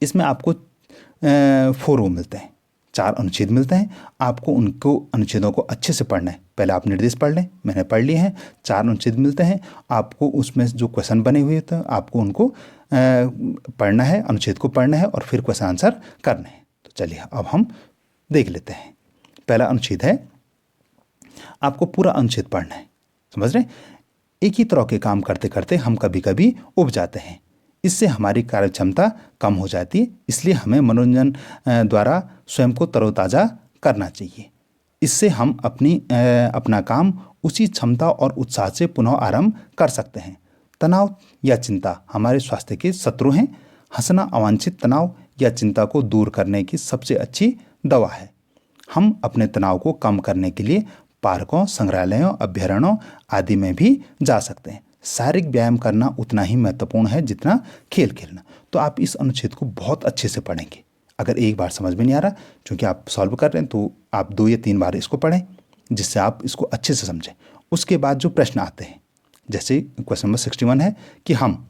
इसमें आपको 4 वो मिलते हैं, 4 अनुच्छेद मिलते हैं। आपको उनको अनुच्छेदों को अच्छे से पढ़ना है। पहले आप निर्देश पढ़ लें, मैंने पढ़ लिए हैं। 4 अनुच्छेद मिलते हैं, आपको उसमें जो क्वेश्चन बने हुए थे आपको उनको पढ़ना है, अनुच्छेद को पढ़ना है और फिर क्वेश्चन आंसर करना है। तो चलिए अब हम देख लेते हैं। पहला अनुच्छेद है, आपको पूरा अनुच्छेद पढ़ना है। समझ रहे हैं, एक ही तरह के काम करते करते हम कभी कभी उब जाते हैं, इससे हमारी कार्य क्षमता कम हो जाती है। इसलिए हमें मनोरंजन द्वारा स्वयं को तरोताज़ा करना चाहिए। इससे हम अपना काम उसी क्षमता और उत्साह से पुनः आरंभ कर सकते हैं। तनाव या चिंता हमारे स्वास्थ्य के शत्रु हैं। हंसना अवांछित तनाव या चिंता को दूर करने की सबसे अच्छी दवा है। हम अपने तनाव को कम करने के लिए पार्कों, संग्रहालयों, अभ्यारण्यों आदि में भी जा सकते हैं। शारीरिक व्यायाम करना उतना ही महत्वपूर्ण है जितना खेल खेलना। तो आप इस अनुच्छेद को बहुत अच्छे से पढ़ेंगे। अगर एक बार समझ में नहीं आ रहा, क्योंकि आप सॉल्व कर रहे हैं, तो आप 2 या 3 बार इसको पढ़ें, जिससे आप इसको अच्छे से समझें। उसके बाद जो प्रश्न आते हैं, जैसे क्वेश्चन नंबर 61 है कि हम ...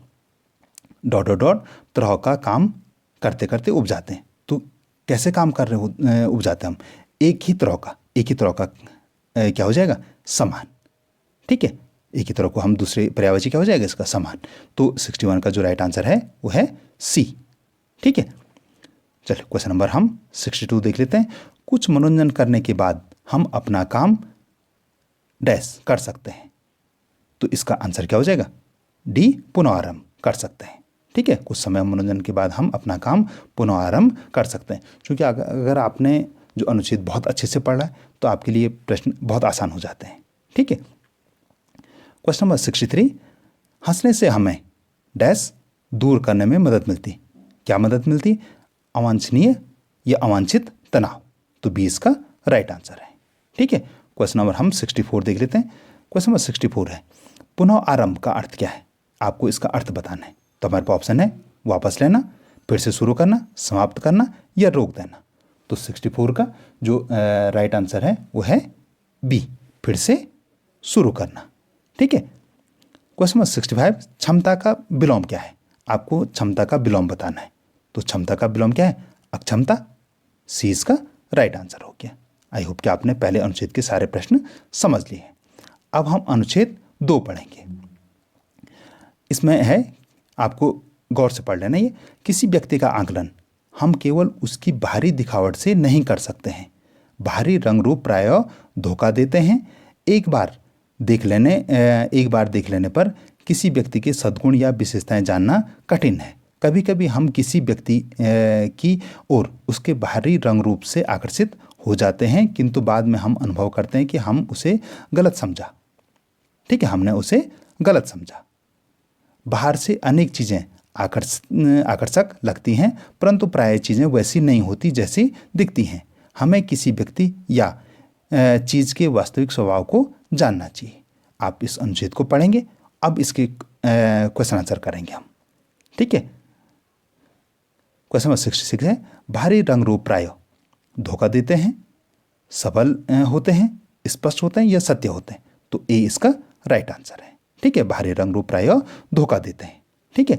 तरह का काम करते करते उब जाते हैं। तो कैसे काम कर रहे हो उब जाते हैं हम? एक ही तरह का क्या हो जाएगा, समान। ठीक है, एक ही तरह को हम दूसरे पर्यायवाची क्या हो जाएगा इसका, समान। तो 61 का जो राइट आंसर है वो है सी। ठीक है, चलिए क्वेश्चन नंबर हम 62 देख लेते हैं। कुछ मनोरंजन करने के बाद हम अपना काम डैश कर सकते हैं। तो इसका आंसर क्या हो जाएगा, डी, पुनः आरंभ कर सकते हैं। ठीक है, कुछ समय मनोरंजन के बाद हम अपना काम पुनः आरंभ कर सकते हैं। क्योंकि अगर आपने जो अनुच्छेद बहुत अच्छे से पढ़ा है तो आपके लिए प्रश्न बहुत आसान हो जाते हैं। ठीक है, क्वेश्चन नंबर 63, हंसने से हमें डैश दूर करने में मदद मिलती। क्या मदद मिलती, अवांछनीय या अवांछित तनाव। तो 20 का राइट आंसर है। ठीक है, क्वेश्चन नंबर हम 64 देख लेते हैं। क्वेश्चन नंबर 64 है, पुनः आरंभ का अर्थ क्या है, आपको इसका अर्थ बताना है। तो हमारे पास ऑप्शन है, वापस लेना, फिर से शुरू करना, समाप्त करना या रोक देना। तो 64 का जो राइट आंसर है वो है बी, फिर से शुरू करना। ठीक है, क्वेश्चन नंबर 65, क्षमता का विलोम क्या है, आपको क्षमता का विलोम बताना है। तो क्षमता का विलोम क्या है, अक्षमता। सी इसका राइट आंसर हो गया। आई होप कि आपने पहले अनुच्छेद के सारे प्रश्न समझ लिए हैं। अब हम अनुच्छेद 2 पढ़ेंगे। इसमें है, आपको गौर से पढ़ लेना, ये किसी व्यक्ति का आकलन हम केवल उसकी बाहरी दिखावट से नहीं कर सकते हैं। बाहरी रंग रूप प्रायः धोखा देते हैं। एक बार देख लेने पर किसी व्यक्ति के सद्गुण या विशेषताएं जानना कठिन है। कभी कभी हम किसी व्यक्ति की ओर उसके बाहरी रंग रूप से आकर्षित हो जाते हैं, किंतु बाद में हम अनुभव करते हैं कि हम उसे गलत समझा। ठीक है, हमने उसे गलत समझा। बाहर से अनेक चीज़ें आकर्षक लगती हैं, परंतु प्राय चीज़ें वैसी नहीं होती जैसी दिखती हैं। हमें किसी व्यक्ति या चीज़ के वास्तविक स्वभाव को जानना चाहिए। आप इस अनुच्छेद को पढ़ेंगे, अब इसके क्वेश्चन आंसर करेंगे हम। ठीक है, क्वेश्चन नंबर 66 है, भारी रंग रूप प्राय धोखा देते हैं, सबल होते हैं, स्पष्ट होते हैं या सत्य होते हैं। तो ए इसका राइट आंसर है। ठीक है, भारी रंग रूप प्राय धोखा देते हैं। ठीक है,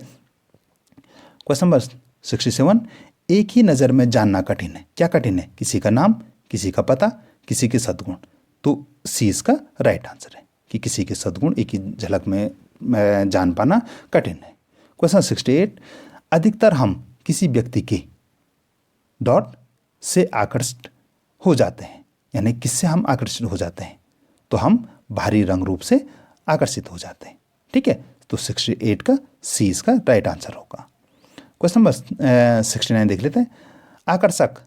क्वेश्चन नंबर 67, एक ही नज़र में जानना कठिन है। क्या कठिन है? किसी का नाम, किसी का पता, किसी के सद्गुण। तो सी इसका राइट आंसर है कि किसी के सद्गुण एक ही झलक में जान पाना कठिन है। क्वेश्चन 68, अधिकतर हम किसी व्यक्ति के डॉट से आकर्षित हो जाते हैं, यानी किससे हम आकर्षित हो जाते हैं? तो हम भारी रंग रूप से आकर्षित हो जाते हैं। ठीक है, तो 68 का सी इसका राइट आंसर होगा। क्वेश्चन नंबर 69 देख लेते हैं, आकर्षक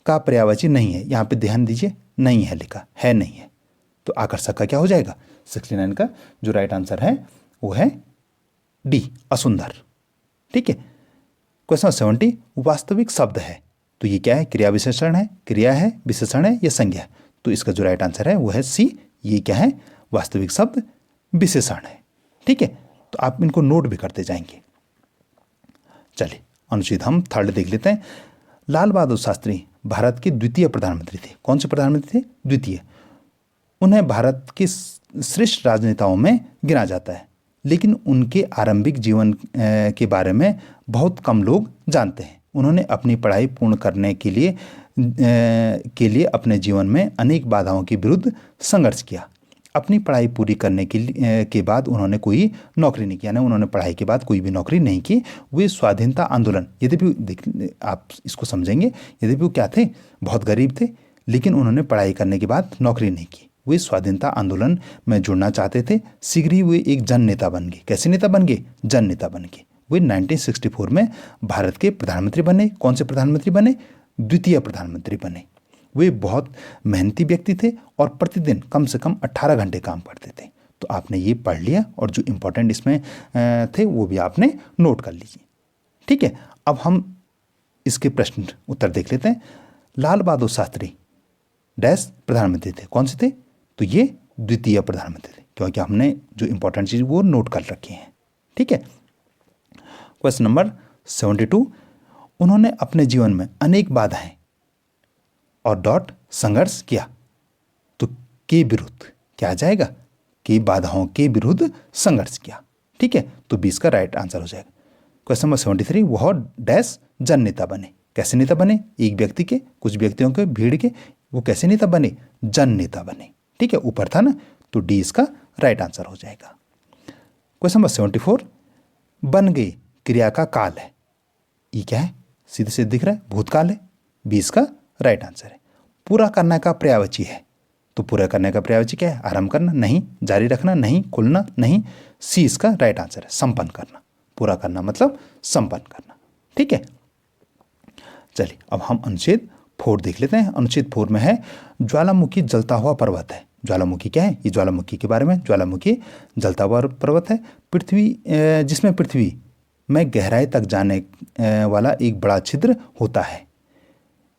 का पर्यायवाची नहीं है। यहाँ पे ध्यान दीजिए, नहीं है लिखा है, नहीं है, तो आकर्षक का क्या हो जाएगा? 69 का जो राइट आंसर है वो है डी, असुंदर। ठीक है, क्वेश्चन 70, वास्तविक शब्द है। तो ये क्या है? क्रिया विशेषण है, क्रिया है, विशेषण है या संज्ञा है? तो इसका जो राइट आंसर है वो है सी, ये क्या है? वास्तविक शब्द विशेषण है। ठीक है, तो आप इनको नोट भी करते जाएंगे। चलिए, अनुच्छेद हम थर्ड देख लेते हैं। लाल बहादुर शास्त्री भारत के द्वितीय प्रधानमंत्री थे। कौन से प्रधानमंत्री थे? द्वितीय। उन्हें भारत के श्रेष्ठ राजनेताओं में गिना जाता है, लेकिन उनके आरंभिक जीवन के बारे में बहुत कम लोग जानते हैं। उन्होंने अपनी पढ़ाई पूर्ण करने के लिए अपने जीवन में अनेक बाधाओं के विरुद्ध संघर्ष किया। अपनी पढ़ाई पूरी करने के बाद उन्होंने कोई नौकरी नहीं की, यानी उन्होंने पढ़ाई के बाद कोई भी नौकरी नहीं की। वे स्वाधीनता आंदोलन, यद्यपि आप इसको समझेंगे, यद्यपि वो क्या थे? बहुत गरीब थे, लेकिन उन्होंने पढ़ाई करने के बाद नौकरी नहीं की। वे स्वाधीनता आंदोलन में जुड़ना चाहते थे। शीघ्र ही वे एक जन नेता बन गए। कैसे नेता बन गए? जन नेता बन गए। वे 1964 में भारत के प्रधानमंत्री बने। कौन से प्रधानमंत्री बने? द्वितीय प्रधानमंत्री बने। वे बहुत मेहनती व्यक्ति थे और प्रतिदिन कम से कम 18 घंटे काम करते थे। तो आपने ये पढ़ लिया और जो इम्पोर्टेंट इसमें थे वो भी आपने नोट कर लीजिए। ठीक है, अब हम इसके प्रश्न उत्तर देख लेते हैं। लाल बहादुर शास्त्री डैश प्रधानमंत्री थे। कौन से थे? तो ये द्वितीय प्रधानमंत्री थे, क्योंकि हमने जो इम्पोर्टेंट चीज़ वो नोट कर रखी हैं। ठीक है, क्वेश्चन नंबर 72, उन्होंने अपने जीवन में अनेक बाधाएं और डॉट संघर्ष किया। तो के विरुद्ध क्या आ जाएगा? के बाधाओं के विरुद्ध संघर्ष किया। ठीक है, तो 20 का राइट आंसर हो जाएगा। क्वेश्चन नंबर 73, वह डैश जन नेता बने। कैसे नेता बने? एक व्यक्ति के, कुछ व्यक्तियों के, भीड़ के, वो कैसे नेता बने? जन नेता बने। ठीक है, ऊपर था ना, तो डी इसका राइट आंसर हो जाएगा। क्वेश्चन नंबर 74, बन गई क्रिया का काल है। ये क्या है? सीधे सीधे दिख रहा है, भूतकाल है। 20 का राइट आंसर है। पूरा करने का पर्यायवाची है। तो पूरा करने का पर्यायवाची क्या है? आरंभ करना नहीं, जारी रखना नहीं, खुलना नहीं। सी इसका राइट आंसर है, संपन्न करना। पूरा करना मतलब संपन्न करना। ठीक है, चलिए अब हम अनुच्छेद 4 देख लेते हैं। अनुच्छेद 4 में है, ज्वालामुखी जलता हुआ पर्वत है। ज्वालामुखी क्या है? ये ज्वालामुखी के बारे में। ज्वालामुखी जलता हुआ पर्वत है, जिसमें पृथ्वी में गहराई तक जाने वाला एक बड़ा छिद्र होता है।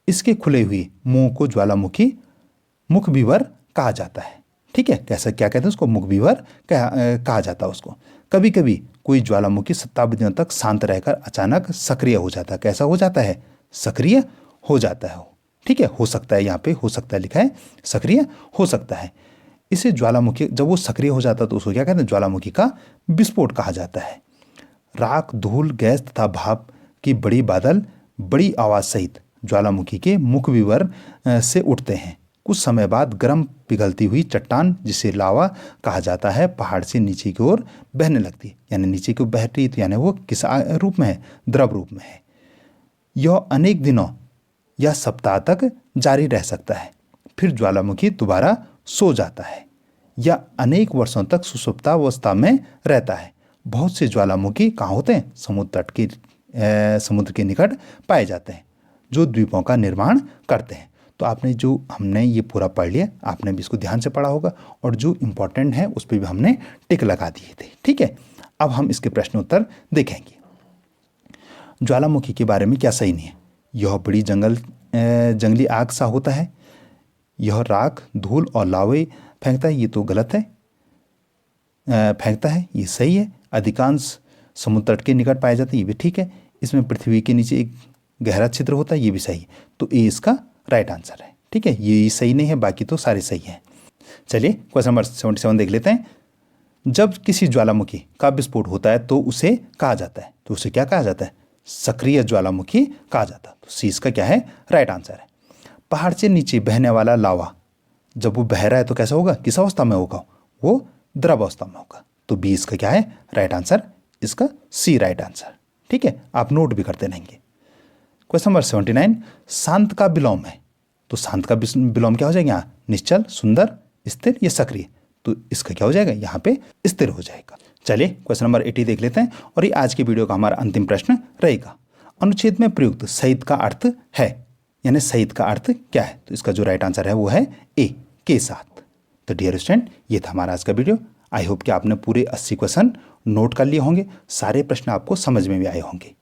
इसके खुले हुए मुंह को ज्वालामुखी मुखविवर कहा जाता है। ठीक है, कैसा क्या कहते हैं उसको? मुखविवर कहा जाता है उसको। कभी कभी कोई ज्वालामुखी शताब्दियों तक शांत रहकर अचानक सक्रिय हो जाता है। कैसा हो जाता है? सक्रिय हो जाता है। ठीक है, हो सकता है, यहाँ पे हो सकता है लिखा है, सक्रिय हो सकता है। इसे ज्वालामुखी, जब वो सक्रिय हो जाता है तो उसको क्या कहते हैं? ज्वालामुखी का विस्फोट कहा जाता है। राख, धूल, गैस तथा भाप की बड़ी बादल बड़ी आवाज सहित ज्वालामुखी के मुखविवर से उठते हैं। कुछ समय बाद गर्म पिघलती हुई चट्टान, जिसे लावा कहा जाता है, पहाड़ से नीचे की ओर बहने लगती है। यानी नीचे की ओर बह रही, तो यानी वो किस रूप में है? द्रव रूप में है। यह अनेक दिनों या सप्ताह तक जारी रह सकता है। फिर ज्वालामुखी दोबारा सो जाता है या अनेक वर्षों तक सुषुप्तावस्था में रहता है। बहुत से ज्वालामुखी कहाँ होते हैं? समुद्र के निकट पाए जाते हैं, जो द्वीपों का निर्माण करते हैं। तो आपने जो हमने ये पूरा पढ़ लिया, आपने भी इसको ध्यान से पढ़ा होगा और जो इम्पोर्टेंट है उस पर भी हमने टिक लगा दिए थे। ठीक है, अब हम इसके प्रश्न उत्तर देखेंगे। ज्वालामुखी के बारे में क्या सही नहीं है? यह बड़ी जंगली आग सा होता है, यह राख, धूल और लावे फेंकता है, ये तो गलत है। फेंकता है, ये सही है। अधिकांश समुद्र तट के निकट पाए जाते हैं, ये भी ठीक है। इसमें पृथ्वी के नीचे एक गहरा छिद्र होता है, ये भी सही है। तो ये इसका राइट आंसर है। ठीक है, ये सही नहीं है, बाकी तो सारे सही हैं। चलिए क्वेश्चन नंबर 77 देख लेते हैं। जब किसी ज्वालामुखी का विस्फोट होता है तो उसे कहा जाता है, तो उसे क्या कहा जाता है? सक्रिय ज्वालामुखी कहा जाता है। तो सी इसका क्या है? राइट आंसर है। पहाड़ से नीचे बहने वाला लावा जब वो बह रहा है तो कैसा होगा? किस अवस्था में होगा? वो द्रव अवस्था में होगा। तो बी इसका क्या है? राइट आंसर, इसका सी राइट आंसर। ठीक है, आप नोट भी करते रहेंगे। क्वेश्चन नंबर 79, शांत का विलोम है, तो शांत का विलोम क्या हो जाएगा यहाँ? निश्चल, सुंदर, स्थिर या सक्रिय? तो इसका क्या हो जाएगा? यहाँ पे स्थिर हो जाएगा। चलिए क्वेश्चन नंबर 80 देख लेते हैं और ये आज की वीडियो का हमारा अंतिम प्रश्न रहेगा। अनुच्छेद में प्रयुक्त सहित का अर्थ है, यानी सहित का अर्थ क्या है? तो इसका जो राइट आंसर है वो है ए, के साथ। तो डियर स्टूडेंट, ये था हमारा आज का वीडियो। आई होप कि आपने पूरे 80 क्वेश्चन नोट कर लिए होंगे, सारे प्रश्न आपको समझ में भी आए होंगे।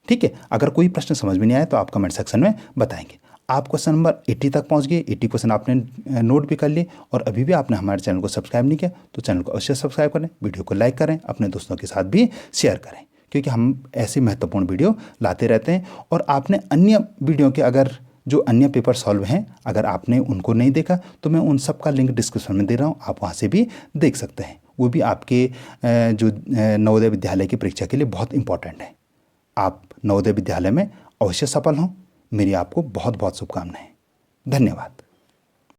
ठीक है, अगर कोई प्रश्न समझ में नहीं आया तो आप कमेंट सेक्शन में बताएंगे। आप क्वेश्चन नंबर 80 तक पहुंच गए, 80 क्वेश्चन आपने नोट भी कर लिए और अभी भी आपने हमारे चैनल को सब्सक्राइब नहीं किया तो चैनल को अवश्य सब्सक्राइब करें, वीडियो को लाइक करें, अपने दोस्तों के साथ भी शेयर करें, क्योंकि हम ऐसे महत्वपूर्ण वीडियो लाते रहते हैं। और आपने अन्य वीडियो के अगर जो अन्य पेपर सॉल्व हैं अगर आपने उनको नहीं देखा तो मैं उन सब का लिंक डिस्क्रिप्शन में दे रहा हूँ, आप वहाँ से भी देख सकते हैं। वो भी आपके जो नवोदय विद्यालय की परीक्षा के लिए बहुत इंपॉर्टेंट है। आप नवोदय विद्यालय में अवश्य सफल हों। मेरी आपको बहुत बहुत शुभकामनाएं। धन्यवाद।